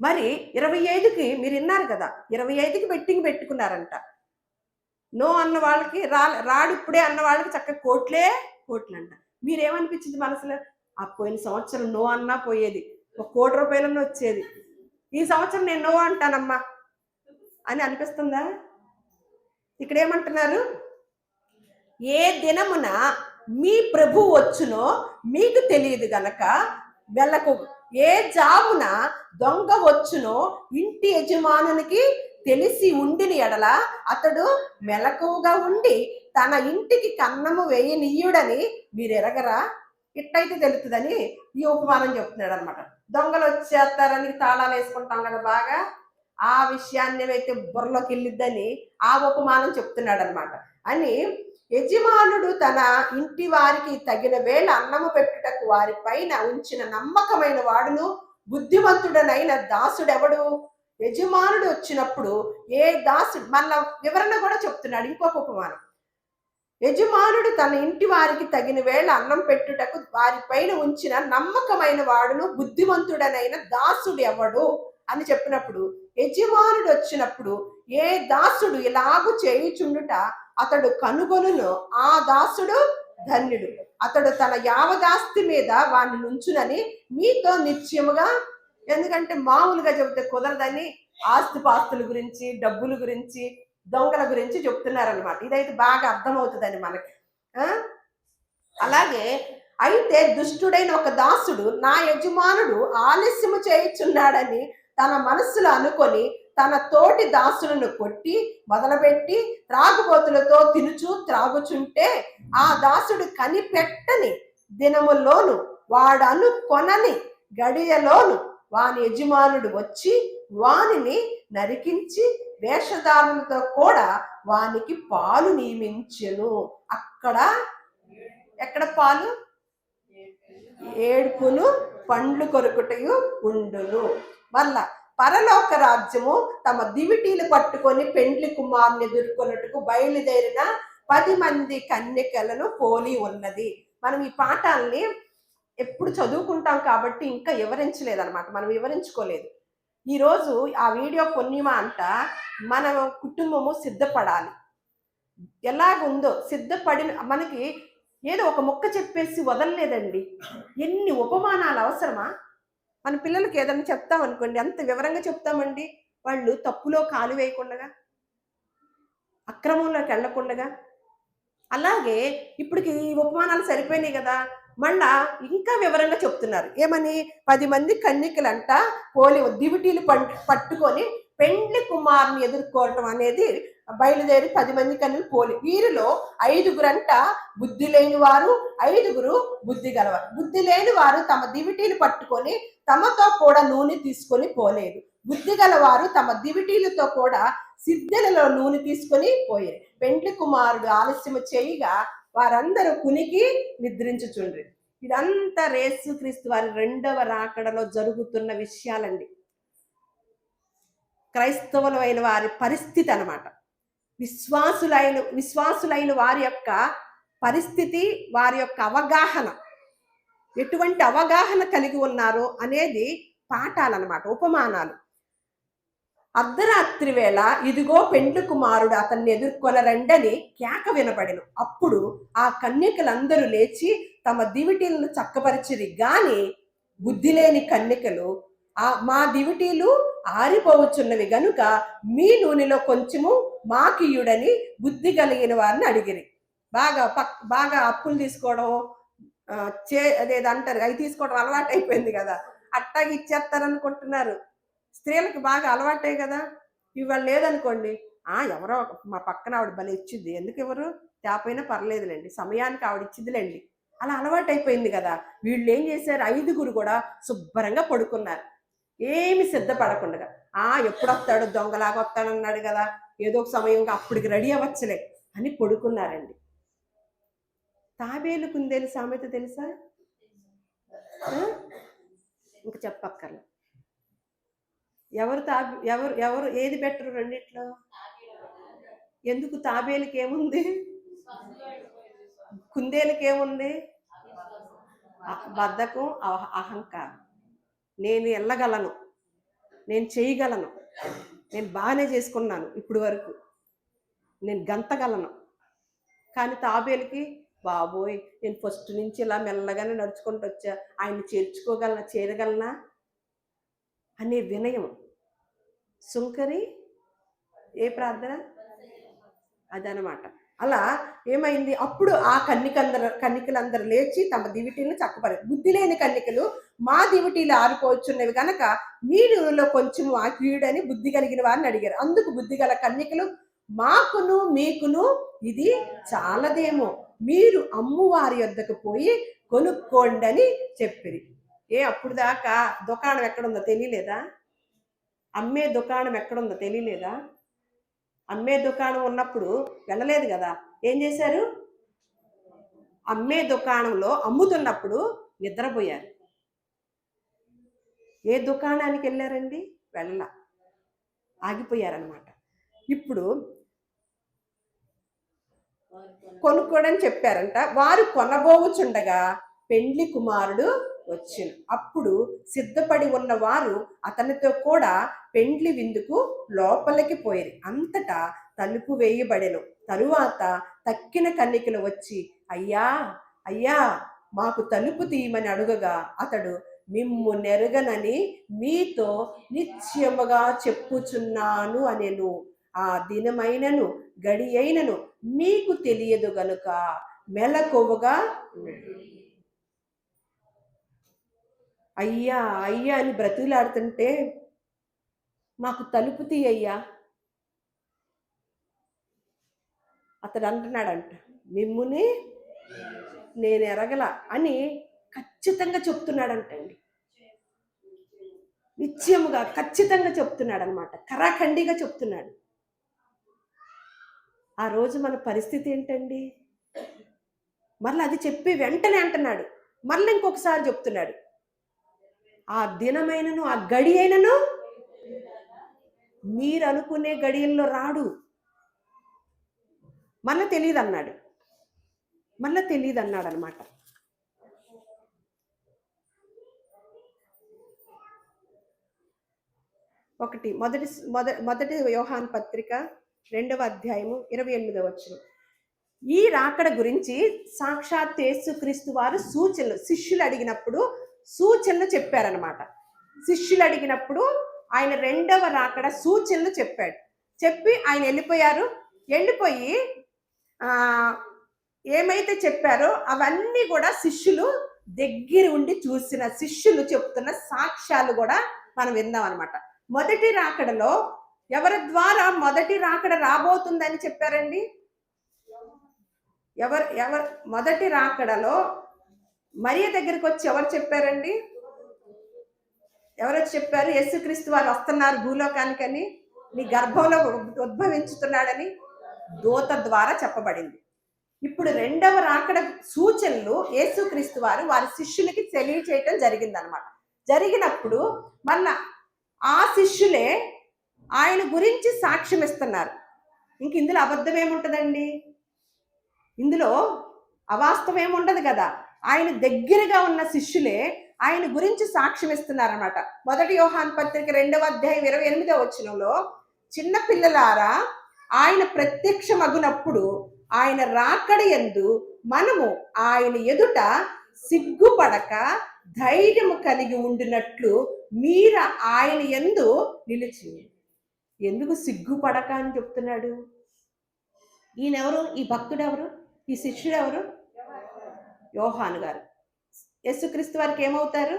మరి 25కి మీరు విన్నారు కదా, 25కి బెట్టింగ్ పెట్టుకున్నారంట. నో అన్న వాళ్ళకి రాడు ఇప్పుడే అన్న వాళ్ళకి చక్కగా కోట్లే కోట్లంట. మీరేమనిపించింది మనసులో? ఆ పోయిన సంవత్సరం నో అన్నా పోయేది, 1 కోటి రూపాయలన్నా వచ్చేది, ఈ సంవత్సరం నేను నో అంటానమ్మా అని అనిపిస్తుందా? ఇక్కడ ఏమంటున్నారు? ఏ దినమున మీ ప్రభు వచ్చునో మీకు తెలియదు గనక వెళ్ళకు. ఏ జామున దొంగ వచ్చునో ఇంటి యజమానునికి తెలిసి ఉండిన ఎడల అతడు మెలకువగా ఉండి తన ఇంటికి కన్నము వేయనీయుడని మీరు ఎరగరా? ఇట్టయితే తెలుస్తుందని ఈ ఉపమానం చెప్తున్నాడు అనమాట. దొంగలు వచ్చేస్తారని తాళాలు వేసుకుంటాం కదా బాగా, ఆ విషయాన్ని అయితే బుర్రలోకి వెళ్ళిద్దని ఆ ఉపమానం చెప్తున్నాడు అనమాట. అని యజమానుడు తన ఇంటి వారికి తగిన వేళ అన్నము పెట్టుటకు వారి పైన ఉంచిన నమ్మకమైన వాడును బుద్ధిమంతుడనైన దాసుడెవడు? యజమానుడు వచ్చినప్పుడు ఏ దాసుడు, మళ్ళా వివరణ కూడా చెప్తున్నాడు ఇంకొక ఉపమానం. యజమానుడు తన ఇంటి వారికి తగిన వేళ అన్నం పెట్టుటకు వారి పైన ఉంచిన నమ్మకమైన వాడును బుద్ధిమంతుడనైన దాసుడు ఎవడు అని చెప్పినప్పుడు, యజమానుడు వచ్చినప్పుడు ఏ దాసుడు ఇలాగు చేయుచుండుట అతడు కనుగొనును, ఆ దాసుడు ధన్యుడు. అతడు తన యావదాస్తి మీద వాడిని నుంచునని మీతో నిశ్చయముగా, ఎందుకంటే మామూలుగా చెబితే కుదరదని ఆస్తిపాస్తుల గురించి, డబ్బుల గురించి, దొంగల గురించి చెప్తున్నారనమాట. ఇదైతే బాగా అర్థమవుతుందని మనకి. అలాగే అయితే దుష్టుడైన ఒక దాసుడు నా యజమానుడు ఆలస్యము చేయుచున్నాడని తన మనస్సులో అనుకొని తన తోటి దాసులను కొట్టి మొదలుపెట్టి త్రాగుబోతులతో తినుచు త్రాగుచుంటే ఆ దాసుడు కనిపెట్టని దినములోను వాడను కొనని గడియలోను వాని యజమానుడు వచ్చి వానిని నరికించి వేషధారులతో కూడా వానికి పాలు నియమించెను. ఎక్కడ పాలు? ఏడుపును పండ్లు కొరుకుటయు ఉండును. మళ్ళా పరలోక రాజ్యము తమ దివిటీలు పట్టుకొని పెండ్లి కుమారుని ఎదుర్కొన్నట్టుకు బయలుదేరిన 10 మంది కన్యకలను పోలి ఉన్నది. మనం ఈ పాఠాలని ఎప్పుడు చదువుకుంటాం కాబట్టి ఇంకా వివరించలేదన్నమాట, మనం వివరించుకోలేదు. ఈరోజు ఆ వీడియో పుణ్యమా అంట మన కుటుంబము సిద్ధపడాలి. ఎలాగుందో సిద్ధపడిన మనకి ఏదో ఒక ముక్క చెప్పేసి వదలలేదండి. ఎన్ని ఉపమానాలు అవసరమా? మన పిల్లలకి ఏదైనా చెప్తామనుకోండి, ఎంత వివరంగా చెప్తామండి. వాళ్ళు తప్పులో కాలు వేయకుండా, అక్రమంలోకి వెళ్ళకుండా. అలాగే ఇప్పటికి ఈ ఉపమానాలు సరిపోయినాయి కదా, మళ్ళా ఇంకా వివరంగా చెప్తున్నారు. ఏమని? 10 మంది కన్యకలంట పోలి దివిటీలు పట్టుకొని పెండ్లి కుమారుని ఎదుర్కోవటం అనేది బయలుదేరి 10 మంది కన్యలు పోలి. వీరిలో 5గురంట బుద్ధి లేని వారు, 5గురు బుద్ధి గలవారు. బుద్ధి లేని వారు తమ దివిటీలు పట్టుకొని తమతో కూడా నూనె తీసుకొని పోలేదు. బుద్ధి గలవారు తమ దివిటీలతో కూడా సిద్ధెలలో నూనె తీసుకొని పోయారు. పెండ్లి కుమారుడు ఆలస్యము చేయగా వారందరూ కునికి నిద్రించుచుండ్రి. ఇదంతా యేసు క్రీస్తు వారి 2వ రాకడలో జరుగుతున్న విషయాలండి. క్రైస్తవులైన వారి పరిస్థితి అన్నమాట. విశ్వాసులైన వారి యొక్క పరిస్థితి, వారి యొక్క అవగాహన, ఎటువంటి అవగాహన కలిగి ఉన్నారో అనేది పాఠాలన్నమాట, ఉపమానాలు. అర్ధరాత్రి వేళ ఇదిగో పెండ్లి కుమారుడు అతన్ని ఎదుర్కొనరండని కేక వినపడెను. అప్పుడు ఆ కన్యకలందరూ లేచి తమ దివిటీలను చక్కపరిచిరి. గాని బుద్ధి లేని కన్యకలు మా దివిటీలు ఆరిపోవచ్చున్నవి గనుక మీ నూనెలో కొంచెము మాకియుడని బుద్ధి కలిగిన వారిని అడిగిరి. బాగా అప్పులు తీసుకోవడం, అదేదంటారు, అవి తీసుకోవడం అలవాటు అయిపోయింది కదా, అట్టాగి ఇచ్చేస్తారనుకుంటున్నారు. స్త్రీలకు బాగా అలవాటే కదా. ఇవాళ లేదనుకోండి, ఎవరో మా పక్కన ఆవిడ భలే ఇచ్చింది, ఎందుకు ఎవరు తేపోయినా పర్లేదులేండి, సమయానికి ఆవిడ ఇచ్చిదిలేండి, అలా అలవాటు అయిపోయింది కదా. వీళ్ళు ఏం చేశారు? 5గురు కూడా శుభ్రంగా పడుకున్నారు, ఏమి సిద్ధపడకుండా. ఎప్పుడు వస్తాడు, దొంగలాగా వస్తాడన్నాడు కదా, ఏదో ఒక సమయంగా అప్పటికి రెడీ అవ్వచ్చులే అని పడుకున్నారండి. తాబేలు కుందేలు సామెత తెలుసా? ఇంకా చెప్పక్కర్లే. ఎవరు ఏది బెటర్ రెండిట్లో? ఎందుకు? తాబేలుకి ఏముంది, కుందేలుకి ఏముంది? బద్ధకం, అహంకారం. నేను వెళ్ళగలను, నేను చేయగలను, నేను బాగానే చేసుకున్నాను ఇప్పుడు వరకు, నేను గంతగలను. కానీ తాబేలుకి, బాబోయ్ నేను ఫస్ట్ నుంచి ఇలా మెల్లగానే నడుచుకుంటూ వచ్చా, ఆయన్ని చేరగలనా అనే వినయం. సుంకరి ఏ ప్రార్థన అదనమాట. అలా ఏమైంది? అప్పుడు ఆ కన్యకలందరూ లేచి తమ దివిటీలను చక్కపరి. బుద్ధి లేని కన్యకలు మా దివిటీలు ఆరిపోవచ్చున్నవి కనుక మీ నూనెలో కొంచెం ఆకియుడని బుద్ధి కలిగిన వారిని అడిగారు. అందుకు బుద్ధి గల కన్యకలు మాకును మీకును ఇది చాలదేమో, మీరు అమ్మువారి యొద్దకు పోయి కొనుక్కోండి అని చెప్పిరి. అప్పుడు దాకా దుకాణం ఎక్కడుందో తెలియలేదా? అమ్మే దుకాణం ఎక్కడుందో తెలియలేదా? అమ్మే దుకాణం ఉన్నప్పుడు వెళ్ళలేదు కదా. ఏం చేశారు? అమ్మే దుకాణంలో అమ్ముతున్నప్పుడు నిద్రపోయారు. ఏ దుకాణానికి వెళ్ళారండి? వెళ్ళ, ఆగిపోయారనమాట. ఇప్పుడు కొనుక్కోడని చెప్పారంట. వారు కొనబోవుచుండగా పెండ్లి కుమారుడు వచ్చెను. అప్పుడు సిద్ధపడి ఉన్న వారు అతనితో కూడా పెండ్లి విందుకు లోపలికి పోయిరి. అంతటా తలుపు వేయబడెను. తరువాత తక్కిన కన్నికలు వచ్చి, అయ్యా అయ్యా మాకు తలుపు తీయమని అడుగగా అతడు, మిమ్ము నెరగనని మీతో నిశ్చయముగా చెప్పుచున్నాను అనెను. ఆ దినమైనను గడి అయినను మీకు తెలియదు గనుక మెలకువగా అయ్యా అయ్యా అని బ్రతిలాడుతుంటే, మాకు తలుపు తీయ్యా. అతడు అంటున్నాడంట, మిమ్ముని నేను ఎరగల అని ఖచ్చితంగా చెప్తున్నాడంటండి. నిశ్చయముగా ఖచ్చితంగా చెప్తున్నాడు అనమాట. కరాఖండిగా చెప్తున్నాడు. ఆ రోజు మన పరిస్థితి ఏంటండి? మరలా అది చెప్పి వెంటనే అంటున్నాడు, మరలా ఇంకొకసారి చెప్తున్నాడు, ఆ దినమైనను ఆ గడి అయినను మీరు అనుకునే గడియల్లో రాడు. మళ్ళీ తెలియదు అన్నాడు. మళ్ళీ తెలియదు అన్నాడు అనమాట. మొదటి యోహాను పత్రిక 2వ అధ్యాయము 28వ వచనం. ఈ రాకడ గురించి సాక్షాత్ యేసుక్రీస్తు వారు శిష్యులు అడిగినప్పుడు సూచనలు చెప్పారనమాట. శిష్యులు అడిగినప్పుడు ఆయన 2వ రాకడ సూచనలు చెప్పాడు. చెప్పి ఆయన వెళ్ళిపోయి ఏమైతే చెప్పారో అవన్నీ కూడా శిష్యులు దగ్గర ఉండి చూసిన శిష్యులు చెప్తున్న సాక్ష్యాలు కూడా మనం విందాం అనమాట. మొదటి రాకడలో ఎవరి ద్వారా మొదటి రాకడ రాబోతుందని చెప్పారండి? ఎవరు మొదటి రాకడలో మరియ దగ్గరికి వచ్చి ఎవరు చెప్పారండి? ఎవరొచ్చి చెప్పారు? యేసుక్రీస్తు వారు వస్తున్నారు భూలోకానికని, నీ గర్భంలో ఉద్భవించుతున్నాడని దూత ద్వారా చెప్పబడింది. ఇప్పుడు 2వ రాకడ సూచనలు యేసుక్రీస్తు వారి శిష్యులకి తెలియచేయటం జరిగిందనమాట. జరిగినప్పుడు మళ్ళా ఆ శిష్యులే ఆయన గురించి సాక్ష్యం ఇస్తున్నారు. ఇంక ఇందులో అబద్ధం ఏముంటుందండి? ఇందులో అవాస్తవం ఏముండదు కదా. ఆయన దగ్గరగా ఉన్న శిష్యులే ఆయన గురించి సాక్ష్యం ఇస్తున్నారన్నమాట. మొదటి యోహాను పత్రిక 2వ అధ్యాయం 28వ వచనంలో, చిన్న పిల్లలారా ఆయన ప్రత్యక్షమగునప్పుడు ఆయన రాకడ యందు మనము ఆయన ఎదుట సిగ్గుపడక ధైర్యము కలిగి ఉండినట్లు మీరు ఆయన యందు నిలిచి. ఎందుకు సిగ్గుపడక అని చెప్తున్నాడు? ఈయనెవరు? ఈ భక్తుడు ఎవరు? ఈ శిష్యుడు ఎవరు? యోహాను గారు. యేసుక్రీస్తు వారికి ఏమవుతారు?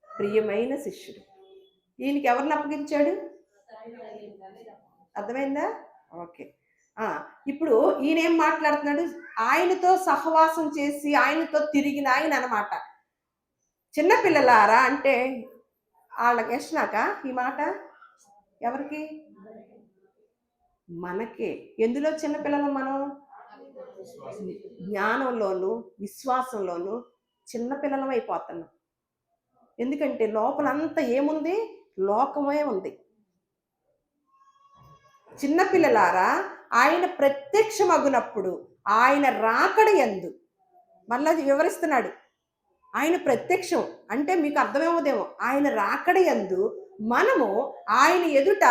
ప్రియమైన శిష్యుడు. ఈయనకి ఎవరిని అప్పగించాడు? అర్థమైందా? ఓకే. ఇప్పుడు ఈయన ఏం మాట్లాడుతున్నాడు? ఆయనతో సహవాసం చేసి ఆయనతో తిరిగిన ఆయన అనమాట. చిన్నపిల్లలారా అంటే వాళ్ళకి యష్నాక ఈ మాట ఎవరికి? మనకే. ఎందులో చిన్నపిల్లలు మనం? జ్ఞానంలోను విశ్వాసంలోను చిన్నపిల్లలం అయిపోతున్నాం. ఎందుకంటే లోపలంతా ఏముంది? లోకమే ఉంది. చిన్నపిల్లలారా ఆయన ప్రత్యక్షమగునప్పుడు ఆయన రాకడ యందు, మళ్ళీ వివరిస్తున్నాడు. ఆయన ప్రత్యక్షం అంటే మీకు అర్థమేమోదేమో. ఆయన రాకడ యందు మనము ఆయన ఎదుట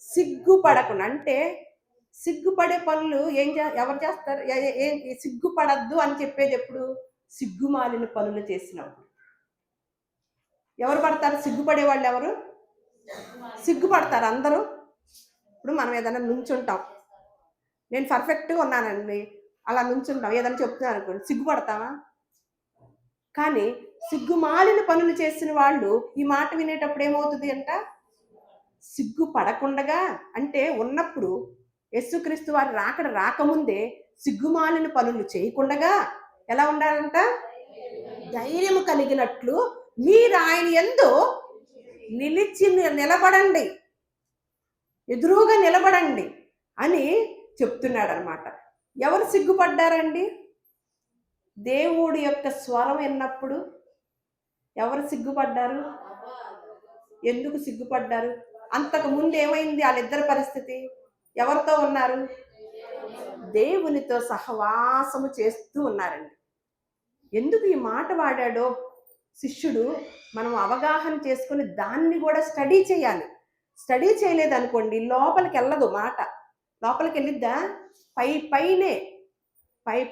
సిగ్గుపడకుండా, అంటే సిగ్గుపడే పనులు ఎవరు చేస్తారు? సిగ్గుపడద్దు అని చెప్పేది ఎప్పుడు? సిగ్గుమాలిన పనులు చేసినప్పుడు. ఎవరు పడతారు? సిగ్గుపడే వాళ్ళు ఎవరు? సిగ్గుపడతారు అందరూ. ఇప్పుడు మనం ఏదైనా నుంచుంటాం, నేను పర్ఫెక్ట్గా ఉన్నానండి అలా నుంచుంటాం, ఏదైనా చెప్తున్నాను అనుకోండి, సిగ్గుపడతావా? కానీ సిగ్గుమాలిన పనులు చేసిన వాళ్ళు ఈ మాట వినేటప్పుడు ఏమవుతుంది అంట? సిగ్గుపడకుండగా అంటే ఉన్నప్పుడు యేసుక్రీస్తు వారి రాకడ రాకముందే సిగ్గుమాలిన పనులు చేయకుండగా ఎలా ఉండాలంట? ధైర్యము కలిగినట్లు మీరు ఆయన యందు నిలిచి నిలబడండి, ఎదురుగా నిలబడండి అని చెప్తున్నాడు అనమాట. ఎవరు సిగ్గుపడ్డారండి? దేవుడి యొక్క స్వరం విన్నప్పుడు ఎవరు సిగ్గుపడ్డారు? ఎందుకు సిగ్గుపడ్డారు? అంతకు ముందు ఏమైంది వాళ్ళిద్దరి పరిస్థితి? ఎవరితో ఉన్నారు? దేవునితో సహవాసము చేస్తూ ఉన్నారండి. ఎందుకు ఈ మాట వాడాడో శిష్యుడు మనం అవగాహన చేసుకుని దాన్ని కూడా స్టడీ చేయాలి. స్టడీ చేయలేదనుకోండి లోపలికి వెళ్ళదు మాట. లోపలికి వెళ్ళిద్దా?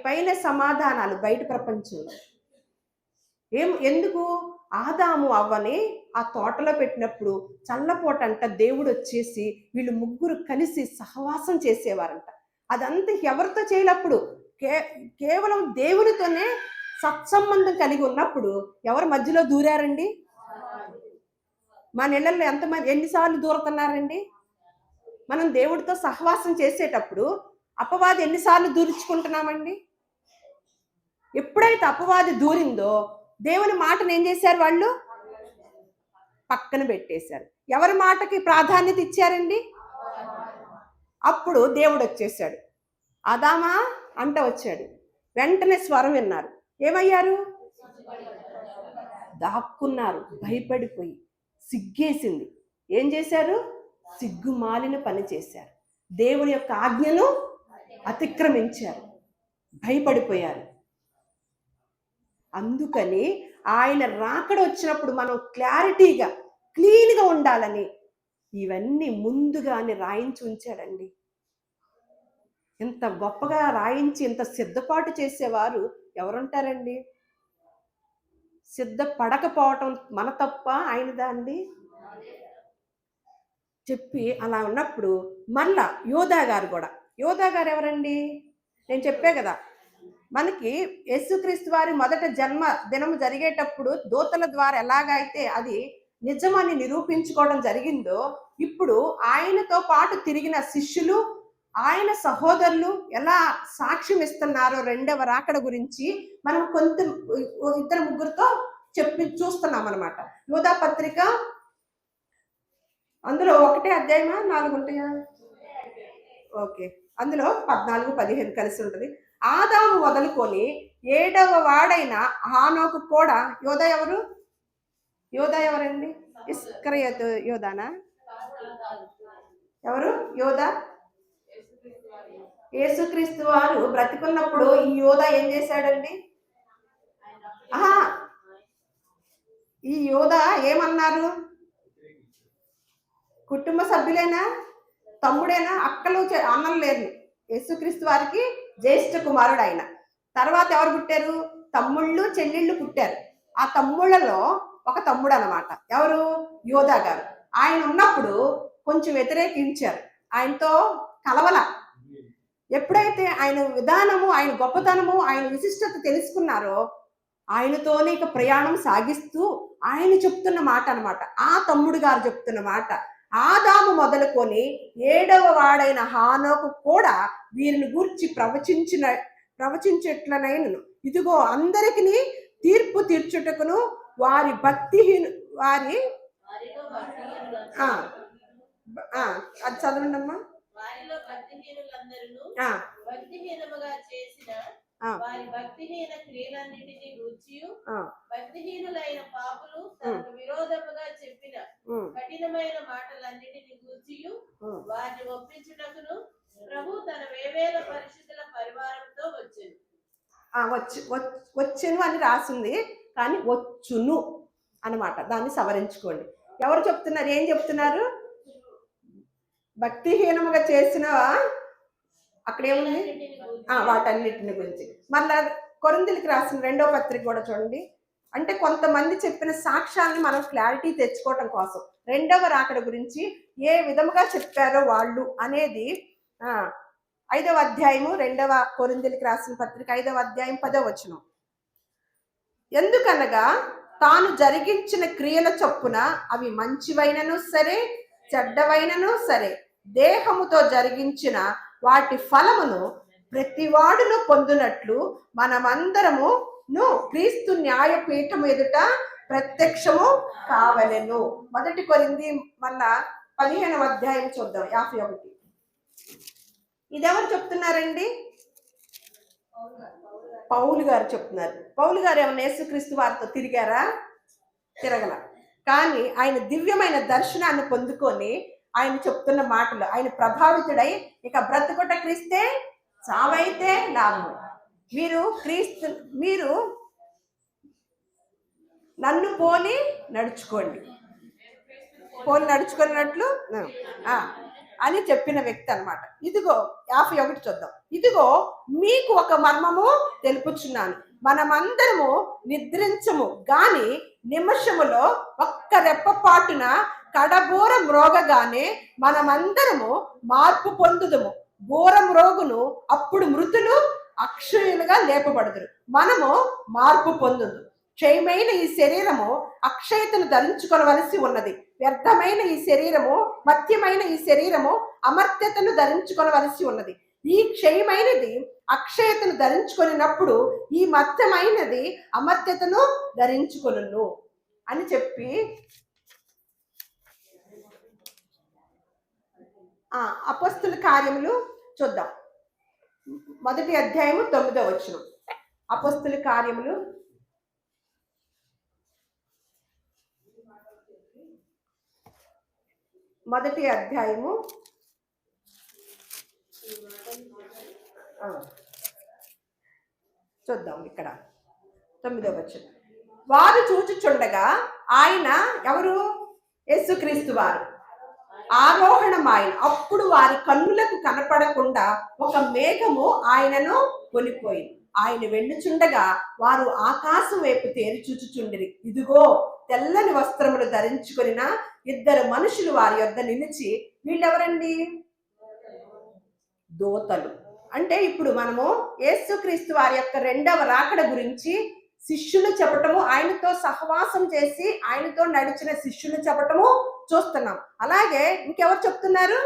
పైనే సమాధానాలు బయట ప్రపంచంలో. ఎందుకు? ఆదాము అవ్వని ఆ తోటలో పెట్టినప్పుడు చల్లపోటంట దేవుడు వచ్చేసి వీళ్ళు ముగ్గురు కలిసి సహవాసం చేసేవారంట. అదంతా ఎవరితో చేయలేప్పుడు కేవలం దేవునితోనే సత్సంబంధం కలిగి ఉన్నప్పుడు ఎవరు మధ్యలో దూరారండి? మన ఇళ్లలో ఎంతమంది ఎన్నిసార్లు దూరుతున్నారండి? మనం దేవుడితో సహవాసం చేసేటప్పుడు అపవాది ఎన్నిసార్లు దూరించుకుంటున్నామండి? ఎప్పుడైతే అపవాది దూరిందో దేవుని మాటను ఏం చేశారు? వాళ్ళు పక్కన పెట్టేశారు. ఎవరి మాటకి ప్రాధాన్యత ఇచ్చారండి? అప్పుడు దేవుడు వచ్చేసాడు. ఆదామా అంట వచ్చాడు. వెంటనే స్వరం విన్నారు. ఏమయ్యారు? దాక్కున్నారు, భయపడిపోయి సిగ్గేసింది. ఏం చేశారు? సిగ్గుమాలిన పని చేశారు. దేవుని యొక్క ఆజ్ఞను అతిక్రమించారు, భయపడిపోయారు. అందుకని ఆయన రాకడ వచ్చినప్పుడు మనం క్లారిటీగా క్లీన్గా ఉండాలని ఇవన్నీ ముందుగానే రాయించి ఉంచాడండి. ఇంత గొప్పగా రాయించి ఇంత సిద్ధపాటు చేసేవారు ఎవరుంటారండి? సిద్ధపడకపోవటం మన తప్ప ఆయనదా అండి? చెప్పి అలా ఉన్నప్పుడు మళ్ళా యోధా గారు కూడా, యోధా గారు ఎవరండి? నేను చెప్పే కదా, మనకి యేసుక్రీస్తు వారి మొదట జన్మ దినము జరిగేటప్పుడు దూతల ద్వారా ఎలాగైతే అది నిజమని నిరూపించుకోవడం జరిగిందో, ఇప్పుడు ఆయనతో పాటు తిరిగిన శిష్యులు, ఆయన సహోదరులు ఎలా సాక్ష్యం ఇస్తున్నారో రెండవ రాకడ గురించి మనం ఇద్దరు ముగ్గురితో చూస్తున్నాం అనమాట. యోధా పత్రిక అందులో 1 అధ్యాయమా 4 ఉంటాయా? ఓకే, అందులో 14, 15 కలిసి ఉంటుంది. ఆదాము మొదలుకొని 7వ వాడైన హానోకు కూడా. యోధా ఎవరండి? ఇస్కరియోతు యోధానా? ఎవరు యోధా? యేసుక్రీస్తు వారు బ్రతికున్నప్పుడు ఈ యోధా ఏం చేశాడండి? ఈ యోధా ఏమన్నారు? కుటుంబ సభ్యులేనా? తమ్ముడేనా? అక్కలు అన్నలు లేరు. యేసుక్రీస్తు వారికి జ్యేష్ఠ కుమారుడు ఆయన. తర్వాత ఎవరు పుట్టారు? తమ్ముళ్ళు చెల్లెళ్ళు పుట్టారు. ఆ తమ్ముళ్ళలో ఒక తమ్ముడు అనమాట. ఎవరు? యోధా గారు. ఆయన ఉన్నప్పుడు కొంచెం వ్యతిరేకించారు, ఆయనతో కలవల. ఎప్పుడైతే ఆయన విధానము, ఆయన గొప్పతనము, ఆయన విశిష్టత తెలుసుకున్నారో ఆయనతోనే ఇక ప్రయాణం సాగిస్తూ ఆయన చెప్తున్న మాట అనమాట. ఆ తమ్ముడు గారు చెప్తున్న మాట, ఆదాము మొదలుకొని 7వ వాడైన హానోకు కూడా వీరిని గూర్చి ప్రవచించట్లనైనను ఇదిగో అందరికి తీర్పు తీర్చుటకును వారి అది చదవండి అమ్మా. వారి భక్తిహీన క్రియలన్నిటిని గూర్చియు భక్తిహీనులైన పాపులు తనకు విరోధముగా చెప్పిన కఠినమైన మాటలన్నిటిని గూర్చియు వారిని ఒప్పించుటకును ప్రభు తన వేవేల పరిశుద్ధుల పరివారంతో వచ్చును అని రాసింది, కానీ వచ్చును అన్నమాట. దాన్ని సవరించుకోండి. ఎవరు చెప్తున్నారు? ఏం చెప్తున్నారు? భక్తిహీనముగా చేసిన అక్కడ ఏముంది? వాటన్నిటిని గురించి. మళ్ళా కొరింథీయులకు రాసిన 2వ పత్రిక కూడా చూడండి. అంటే కొంతమంది చెప్పిన సాక్ష్యాన్ని మనం క్లారిటీ తెచ్చుకోవటం కోసం 2వ రాకడ గురించి ఏ విధముగా చెప్పారో వాళ్ళు అనేది 5వ అధ్యాయము 2వ కొరింథీయులకు రాసిన పత్రిక 5వ అధ్యాయం 10వ వచనం. ఎందుకనగా తాను జరిగించిన క్రియల చొప్పున అవి మంచివైనను సరే చెడ్డవైనను సరే దేహముతో జరిగించిన వాటి ఫలమును ప్రతివాడును పొందునట్లు మనమందరము క్రీస్తు న్యాయపీఠం ఎదుట ప్రత్యక్షము కావలెను. 1 కొరింథీ మళ్ళా 15వ అధ్యాయం చూద్దాం, 51. ఇదెవరు చెప్తున్నారండి? పౌలు గారు చెప్తున్నారు. పౌలు గారు ఏమన్నా యేసుక్రీస్తు వారితో తిరిగారా? తిరగల. కానీ ఆయన దివ్యమైన దర్శనాన్ని పొందుకొని ఆయన చెప్తున్న మాటలు ఆయన ప్రభావితుడై, ఇక బ్రతుకుట క్రీస్తే చావైతే లాభం, మీరు నన్ను పోలి నడుచుకోండి, పోలి నడుచుకున్నట్లు అని చెప్పిన వ్యక్తి అన్నమాట. ఇదిగో 51 చూద్దాం. ఇదిగో మీకు ఒక మర్మము తెలుపుచున్నాను, మనమందరము నిద్రించము గాని నిమిషములో ఒక్క రెప్పపాటున కడబూర మ్రోగగానే మనమందరము మార్పు పొందుదుము. బూర మ్రోగును, అప్పుడు మృతులు అక్షయులుగా లేపబడుదురు. మనము మార్పు పొందుదు. క్షయమైన ఈ శరీరము అక్షయతను ధరించుకొనవలసి ఉన్నది. వ్యర్థమైన ఈ శరీరము, మత్యమైన ఈ శరీరము అమర్త్యతను ధరించుకొనవలసి ఉన్నది. ఈ క్షయమైనది అక్షయతను ధరించుకొనినప్పుడు ఈ మత్యమైనది అమర్త్యతను ధరించుకొనును అని చెప్పి అపొస్తలుల కార్యములు చూద్దాం. 1వ అధ్యాయము 9వ వచనం. అపొస్తలుల కార్యములు 1వ అధ్యాయము చూద్దాం. ఇక్కడ 9వ వచనం. వారు చూచుచుండగా ఆయన, ఎవరు? యేసుక్రీస్తు వారు ఆరోహణమాయన. అప్పుడు వారి కన్నులకు కనపడకుండా ఒక మేఘము ఆయనను కొనిపోయింది. ఆయన వెళ్ళుచుండగా వారు ఆకాశం వైపు తేరి చూచుచుండిరి. ఇదిగో తెల్లని వస్త్రములు ధరించుకొనిన 2 మనుషులు వారి యొద్ద నిలిచి, వీళ్ళెవరండి? దూతలు. అంటే ఇప్పుడు మనము యేసుక్రీస్తు వారి యొక్క 2వ రాకడ గురించి శిష్యులు చెప్పటము, ఆయనతో సహవాసం చేసి ఆయనతో నడిచిన శిష్యులు చెప్పటము చూస్తున్నాం. అలాగే ఇంకెవరు చెప్తున్నారు?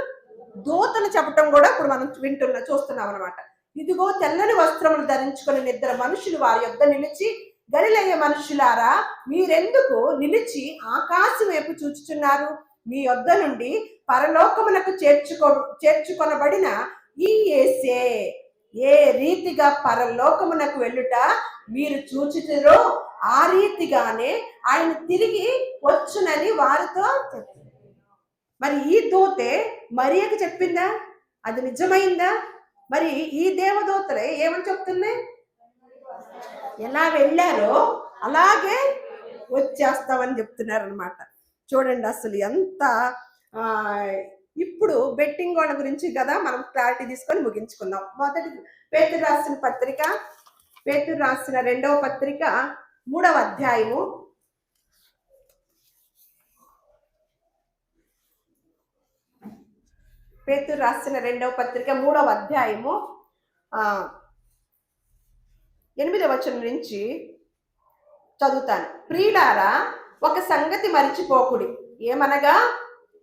దూతలు చెప్పటం కూడా ఇప్పుడు మనం చూస్తున్నాం అన్నమాట. ఇదిగో తెల్లని వస్త్రములు ధరించుకుని 2 మనుషులు వారి యొద్ద నిలిచి, గలిలయ మనుషులారా, మీరెందుకు నిలిచి ఆకాశం వైపు చూచుచున్నారు? మీ యొద్ద నుండి పరలోకమునకు చేర్చుకొనబడిన ఈ యేసే ఏ రీతిగా పరలోకమునకు వెళ్ళుట మీరు చూచుచురో ఆ రీతిగానే ఆయన తిరిగి వచ్చునని వారితో చెప్పింది. మరి ఈ దూతే మరియకు చెప్పిందా? అది నిజమైందా? మరి ఈ దేవదూతలే ఏమని చెప్తున్నాయి? ఎలా వెళ్ళారో అలాగే వచ్చేస్తామని చెప్తున్నారు అనమాట. చూడండి అసలు ఎంత ఇప్పుడు బెట్టింగ్ వాళ్ళ గురించి కదా మనం క్లారిటీ తీసుకొని ముగించుకుందాం. మొదటి పేతురు రాసిన పత్రిక, పేతురు రాసిన 2వ పత్రిక 3వ అధ్యాయము 3వ అధ్యాయము 8వ వచనం నుంచి చదువుతాను. ప్రియులారా, ఒక సంగతి మరిచిపోకుడి, ఏమనగా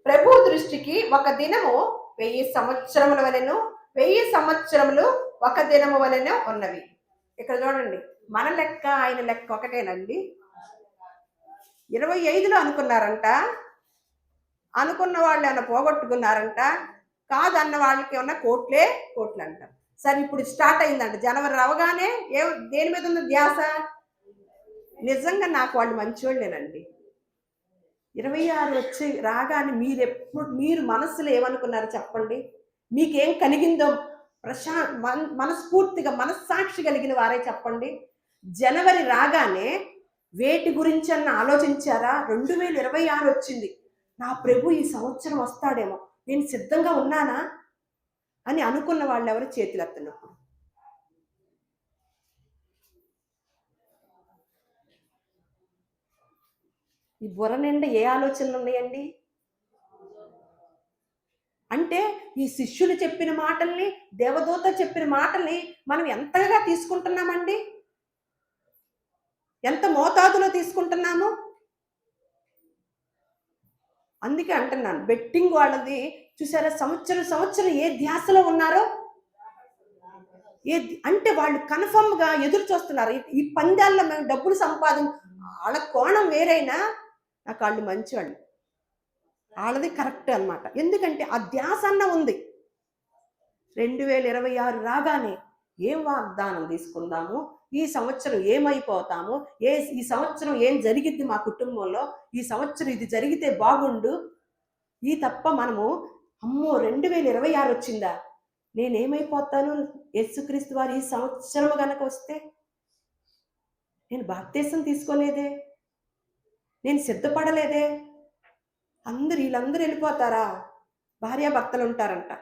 ప్రభు దృష్టికి ఒక దినము 1000 సంవత్సరముల వలెను, 1000 సంవత్సరములు ఒక దినము వలెను ఉన్నవి. ఇక్కడ చూడండి, మన లెక్క ఆయన లెక్క ఒకటేనండి. 25లో అనుకున్నారంట, అనుకున్న వాళ్ళు ఏమన్నా పోగొట్టుకున్నారంట, కాదన్న వాళ్ళకి ఏమన్నా కోట్లే కోట్లు అంట. సరే, ఇప్పుడు స్టార్ట్ అయిందంట. జనవరి రావగానే దేని మీద ఉన్న ధ్యాస? నిజంగా నాకు వాళ్ళు మంచివాళ్ళేనండి. 26 వచ్చి రాగానే మీరు మనసులో ఏమనుకున్నారు చెప్పండి? మీకేం కలిగిందో మనస్ఫూర్తిగా మనస్సాక్షి కలిగిన వారే చెప్పండి. జనవరి రాగానే వేటి గురించి అన్న ఆలోచించారా? 2026 వచ్చింది, నా ప్రభు ఈ సంవత్సరం వస్తాడేమో, నేను సిద్ధంగా ఉన్నానా అని అనుకున్న వాళ్ళు ఎవరు చేతులు ఎత్తినప్పుడు? ఈ బుర్ర నిండా ఏ ఆలోచనలు ఉన్నాయండి? అంటే ఈ శిష్యులు చెప్పిన మాటల్ని, దేవదూత చెప్పిన మాటల్ని మనం ఎంతగా తీసుకుంటున్నామండి? ఎంత మోతాదులో తీసుకుంటున్నాము? అందుకే అంటున్నాను, బెట్టింగ్ వాళ్ళది చూసారా, సంవత్సరం ఏ ధ్యాసలో ఉన్నారో, అంటే వాళ్ళు కన్ఫర్మ్ గా ఎదురు చూస్తున్నారు. ఈ పందాల్లో మేము డబ్బులు వాళ్ళ కోణం వేరైనా నాకు వాళ్ళు మంచివాళ్ళు, వాళ్ళది కరెక్ట్ అన్నమాట. ఎందుకంటే ఆ ధ్యాస అన్న ఉంది. 2026 రాగానే ఏం వాగ్దానం తీసుకుందాము, ఈ సంవత్సరం ఏమైపోతాము, ఈ సంవత్సరం ఏం జరిగిద్ది మా కుటుంబంలో, ఈ సంవత్సరం ఇది జరిగితే బాగుండు, ఈ తప్ప మనము అమ్మో 2026 వచ్చిందా, నేనేమైపోతాను, యేసుక్రీస్తు వారు ఈ సంవత్సరం గనక వస్తే, నేను బాప్తీసం తీసుకోలేదే, నేను సిద్ధపడలేదే, వీళ్ళందరూ వెళ్ళిపోతారా, భార్యాభర్తలు ఉంటారంట.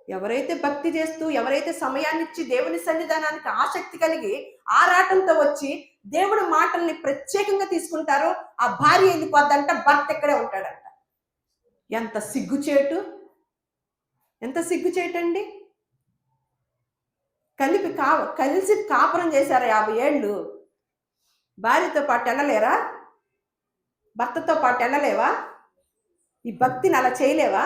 ఎవరైతే భక్తి చేస్తూ, ఎవరైతే సమయాన్ని ఇచ్చి దేవుని సన్నిధానానికి ఆసక్తి కలిగి ఆరాటంతో వచ్చి దేవుడి మాటల్ని ప్రత్యేకంగా తీసుకుంటారో ఆ భార్య వెళ్ళిపోద్దంట, భర్త ఇక్కడే ఉంటాడంట. ఎంత సిగ్గుచేటు, ఎంత సిగ్గుచేటండి. కలిసి కాపురం చేశారా 50 ఏళ్ళు, భార్యతో పాటు వెళ్ళలేరా, భర్తతో పాటు వెళ్ళలేవా, ఈ భక్తిని అలా చేయలేవా?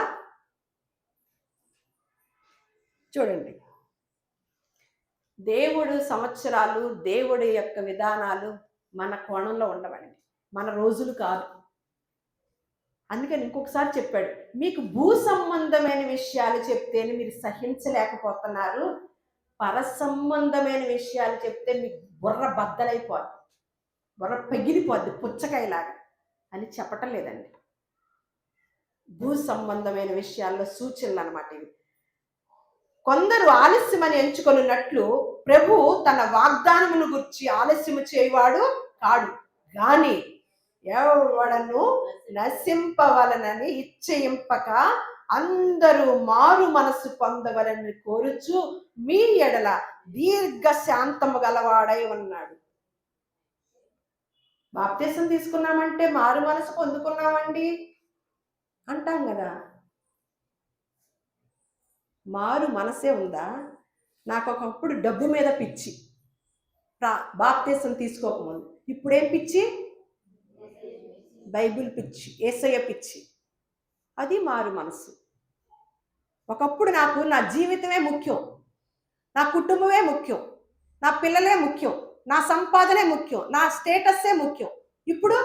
చూడండి, దేవుడు సంవత్సరాలు, దేవుడి యొక్క విధానాలు మన కోణంలో ఉండవండి, మన రోజులు కాదు. అందుకని ఇంకొకసారి చెప్పాడు, మీకు భూ సంబంధమైన విషయాలు చెప్తేనే మీరు సహించలేకపోతున్నారు, పర సంబంధమైన విషయాలు చెప్తే మీకు బుర్ర బద్దలైపోద్ది, బుర్ర పగిలిపోద్ది పుచ్చకాయలాగా అని చెప్పటం లేదండి. భూ సంబంధమైన విషయాల్లో సూచనలు అన్నమాట ఇవి. కొందరు ఆలస్యమని ఎంచుకొనున్నట్లు ప్రభు తన వాగ్దానమును గురించి ఆలస్యము చేయవాడు కాడు, గాని ఎవడను నశింపవలనని ఇచ్చయింపక అందరూ మారు మనసు పొందవలని కోరుచు మీ ఎడల దీర్ఘ శాంతము గలవాడై ఉన్నాడు. బాప్తీసం తీసుకున్నామంటే మారు మనసు పొందుకున్నామండి అంటాం కదా, మారు మనసే ఉందా? నాకు ఒకప్పుడు డబ్బు మీద పిచ్చి, బాప్తీసం తీసుకోకముందు. ఇప్పుడేం పిచ్చి? బైబిల్ పిచ్చి, యేసయ్య పిచ్చి. అది మారు మనసు. ఒకప్పుడు నాకు నా జీవితమే ముఖ్యం, నా కుటుంబమే ముఖ్యం, నా పిల్లలే ముఖ్యం, నా సంపాదనే ముఖ్యం, నా స్టేటస్సే ముఖ్యం. ఇప్పుడు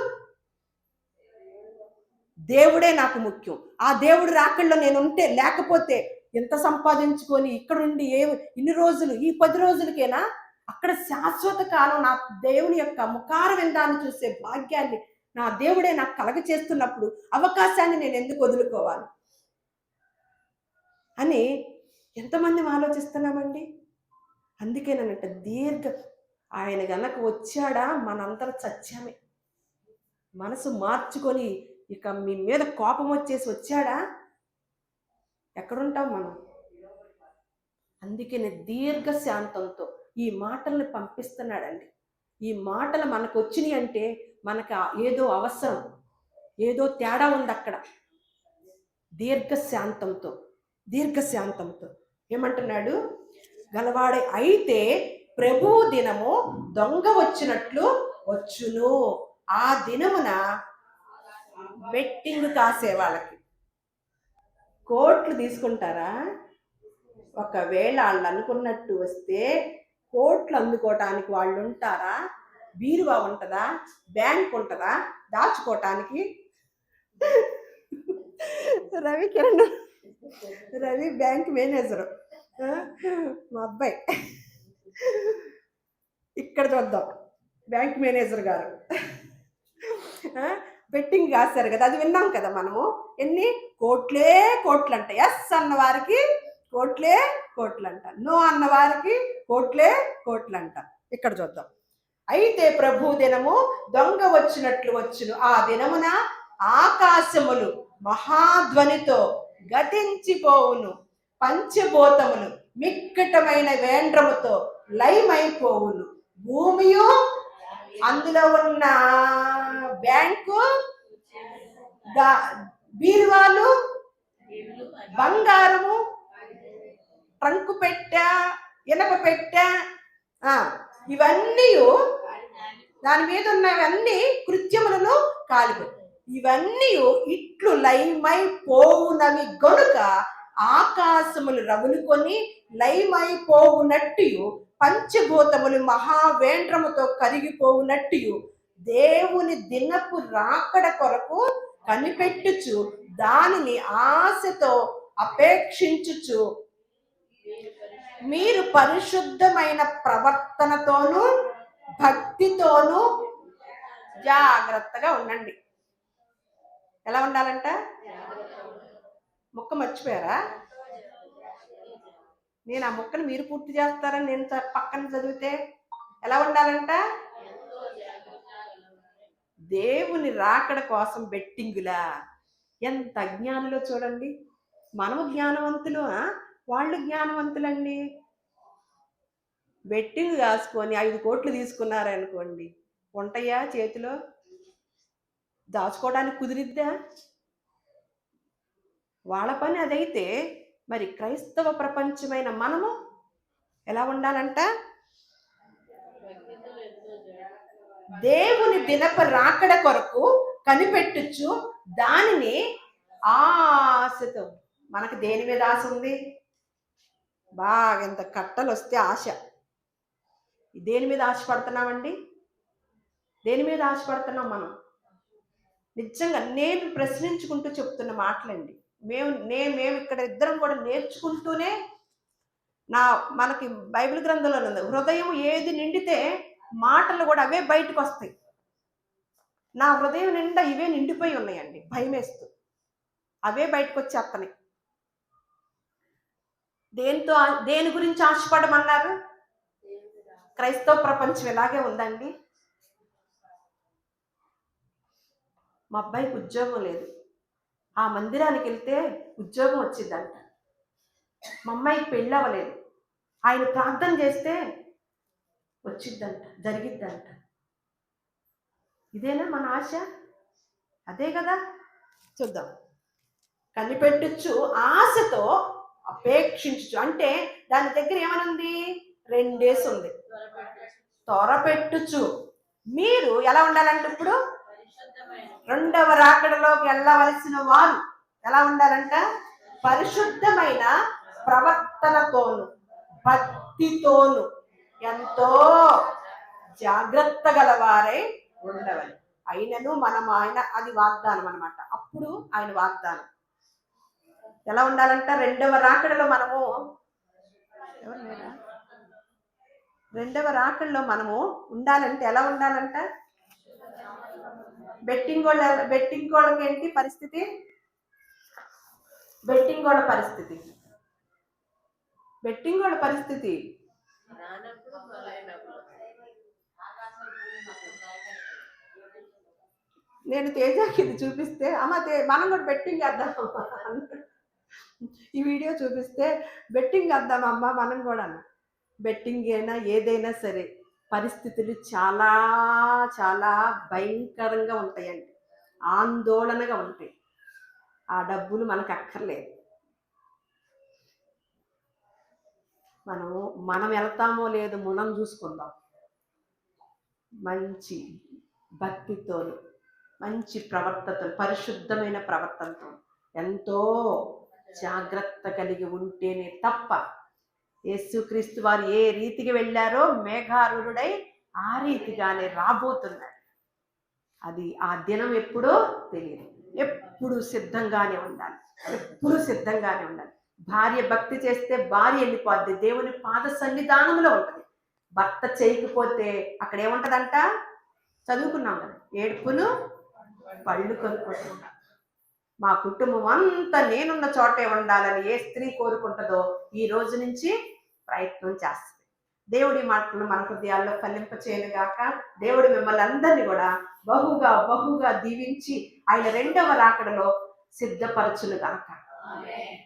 దేవుడే నాకు ముఖ్యం. ఆ దేవుడు రాకల్లో నేను ఉంటే, లేకపోతే ఎంత సంపాదించుకొని ఇక్కడుండి ఇన్ని రోజులు, ఈ 10 రోజులకేనా, అక్కడ శాశ్వత కాలం నా దేవుని యొక్క ముఖార విందాన్ని చూసే భాగ్యాన్ని నా దేవుడే నాకు కలగ చేస్తున్నప్పుడు అవకాశాన్ని నేను ఎందుకు వదులుకోవాలి అని ఎంతమంది ఆలోచిస్తున్నామండి. అందుకేనంట ఆయన గనక వచ్చాడా మనందరం చచ్చామే. మనసు మార్చుకొని ఇక మీ మీద కోపం వచ్చేసి వచ్చాడా, ఎక్కడుంటాం మనం? అందుకనే దీర్ఘ శాంతంతో ఈ మాటల్ని పంపిస్తున్నాడండి. ఈ మాటలు మనకు వచ్చినాయి అంటే మనకు ఏదో అవసరం, ఏదో తేడా ఉంది అక్కడ. దీర్ఘశాంతంతో ఏమంటున్నాడు, గలవాడే అయితే ప్రభు దినము దొంగ వచ్చినట్లు వచ్చును. ఆ దినమున బెట్టింగ్ కాసే వాళ్ళకి కోట్లు తీసుకుంటారా? ఒకవేళ వాళ్ళు అనుకున్నట్టు వస్తే కోట్లు అందుకోవటానికి వాళ్ళు ఉంటారా? బీరువా ఉంటుందా? బ్యాంక్ ఉంటుందా దాచుకోవటానికి? రవి బ్యాంక్ మేనేజరు, మా అబ్బాయి. ఇక్కడ చూద్దాం, బ్యాంక్ మేనేజర్ గారు బెట్టింగ్ కాశారు కదా, అది విన్నాం కదా మనము. ఎన్ని కోట్లు అంట. ఎస్ అన్న వారికి కోట్లంట, నో అన్న వారికి కోట్లంట. ఇక్కడ చూద్దాం, అయితే ప్రభు దినము దొంగ వచ్చినట్లు వచ్చును. ఆ దినమున ఆకాశములు మహాధ్వనితో గతించిపోవును, పంచభూతములు మిక్కటమైన వేండ్రముతో లయమైపోవును, భూమియు అందులో ఉన్న బ్యాంకు, బీరువాలు, బంగారము, ట్రంకు పెట్టె, ఇనప పెట్టె, ఇవన్నీ దాని మీద ఉన్నవన్నీ కృత్యములను కాలిపోయి. ఇవన్నీ ఇట్లు లయమై పోవునవి గనుక ఆకాశములు రగులుకొని లయమై పోవునట్టు పంచభూతములు మహావేంద్రముతో కరిగిపోవునట్టు దేవుని దినపు రాకడ కొరకు కనిపెట్టుచు దానిని ఆశతో అపేక్షించుచు మీరు పరిశుద్ధమైన ప్రవర్తనతోనూ భక్తితోనూ జాగ్రత్తగా ఉండండి. ఎలా ఉండాలంట? ముక్క మర్చిపోయారా? నేను ఆ ముక్కను మీరు పూర్తి చేస్తారని నేను పక్కన చదివితే ఎలా ఉండాలంట? దేవుని రాకడ కోసం బెట్టింగులా. ఎంత అజ్ఞానులో చూడండి. మనము జ్ఞానవంతులు, వాళ్ళు జ్ఞానవంతులండి. బెట్టింగ్ కాసుకొని 5 కోట్లు తీసుకున్నారనుకోండి, ఉంటాయా చేతిలో? దాచుకోవడానికి కుదిరిద్దా? వాళ్ళ పని అదైతే మరి క్రైస్తవ ప్రపంచమైన మనము ఎలా ఉండాలంట? దేవుని దినపు రాకడ కొరకు కనిపెట్టుచు దానిని ఆశతో. మనకు దేని మీద ఆశ ఉంది? బాగా ఎంత కట్టలు వస్తే ఆశ. దేని మీద ఆశపడుతున్నామండి? దేని మీద ఆశపడుతున్నాం మనం? నిజంగా నేను ప్రశ్నించుకుంటూ చెప్తున్న మాటలండి. మేము ఇక్కడ ఇద్దరం కూడా నేర్చుకుంటూనే మనకి బైబిల్ గ్రంథంలో ఉంది, హృదయం ఏది నిండితే మాటలు కూడా అవే బయటకు వస్తాయి. నా హృదయం నిండా ఇవే నిండిపోయి ఉన్నాయండి, భయం వేస్తూ అవే బయటకు వచ్చేస్తున్నాయి. దేని గురించి ఆశపడమన్నారు? క్రైస్తవ ప్రపంచం ఇలాగే ఉందండి. మా అబ్బాయికి ఉద్యోగం లేదు, ఆ మందిరానికి వెళ్తే ఉద్యోగం వచ్చిందంట. మా అమ్మాయికి పెళ్ళి అవ్వలేదు, ఆయన ప్రార్థన చేస్తే వచ్చిద్దంట, జరిగిద్దంట. ఇదేనా మన ఆశ? అదే కదా. చూద్దాం. కనిపెట్టుచు ఆశతో అపేక్షించు అంటే దాని దగ్గర ఏమనుంది? 2 డేస్ ఉంది. త్వరపెట్టుచు. మీరు ఎలా ఉండాలంటే ఇప్పుడు రెండవ రాకడలోకి వెళ్ళవలసిన వారు ఎలా ఉండాలంట? పరిశుద్ధమైన ప్రవర్తనతోను భక్తితోను ఎంతో జాగ్రత్త గలవారై ఉండవాలి. అయినను మనం ఆయన, అది వాగ్దానం అన్నమాట. అప్పుడు ఆయన వాగ్దానం ఎలా ఉండాలంట? రెండవ రాకడలో మనము రెండవ రాకడలో మనము ఉండాలంటే ఎలా ఉండాలంట? బెట్టింగ్ వాళ్ళకి ఏంటి పరిస్థితి? బెట్టింగ్ వాళ్ళ పరిస్థితి నేను తేజాకి ఇది చూపిస్తే, మనం కూడా బెట్టింగ్ వేద్దాం, ఈ వీడియో చూపిస్తే బెట్టింగ్ వేద్దామమ్మా మనం కూడా. బెట్టింగ్ అయినా ఏదైనా సరే పరిస్థితులు చాలా చాలా భయంకరంగా ఉంటాయండి, ఆందోళనగా ఉంటాయి. ఆ డబ్బులు మనకు అక్కర్లేదు. మనం వెళ్తామో లేదో మనం చూసుకుందాం. మంచి భక్తితో, మంచి ప్రవర్తనతో, పరిశుద్ధమైన ప్రవర్తనతో ఎంతో జాగ్రత్త కలిగి ఉంటేనే తప్ప, యేసుక్రీస్తు వారు ఏ రీతికి వెళ్ళారో మేఘారూఢుడై ఆ రీతిగానే రాబోతున్నాడు. అది ఆ దినం ఎప్పుడో తెలియదు. ఎప్పుడు సిద్ధంగానే ఉండాలి, భార్య భక్తి చేస్తే భార్య వెళ్ళిపోద్ది, దేవుని పాద సన్నిధానంలో ఉంటుంది. భర్త చేయకపోతే అక్కడ ఏముంటదంట? చదువుకున్నాం కదా, ఏడుపును పళ్ళు కొనుక్కుంటున్నా. మా కుటుంబం అంతా నేనున్న చోటే ఉండాలని ఏ స్త్రీ కోరుకుంటుందో ఈ రోజు నుంచి ప్రయత్నం చేస్తుంది. దేవుడి మాటలను మన హృదయాల్లో ఫలింప చేయనుగాక. దేవుడు మిమ్మల్ని అందరినీ కూడా బహుగా దీవించి ఆయన రెండవ రాకడలో సిద్ధపరచునుగాక.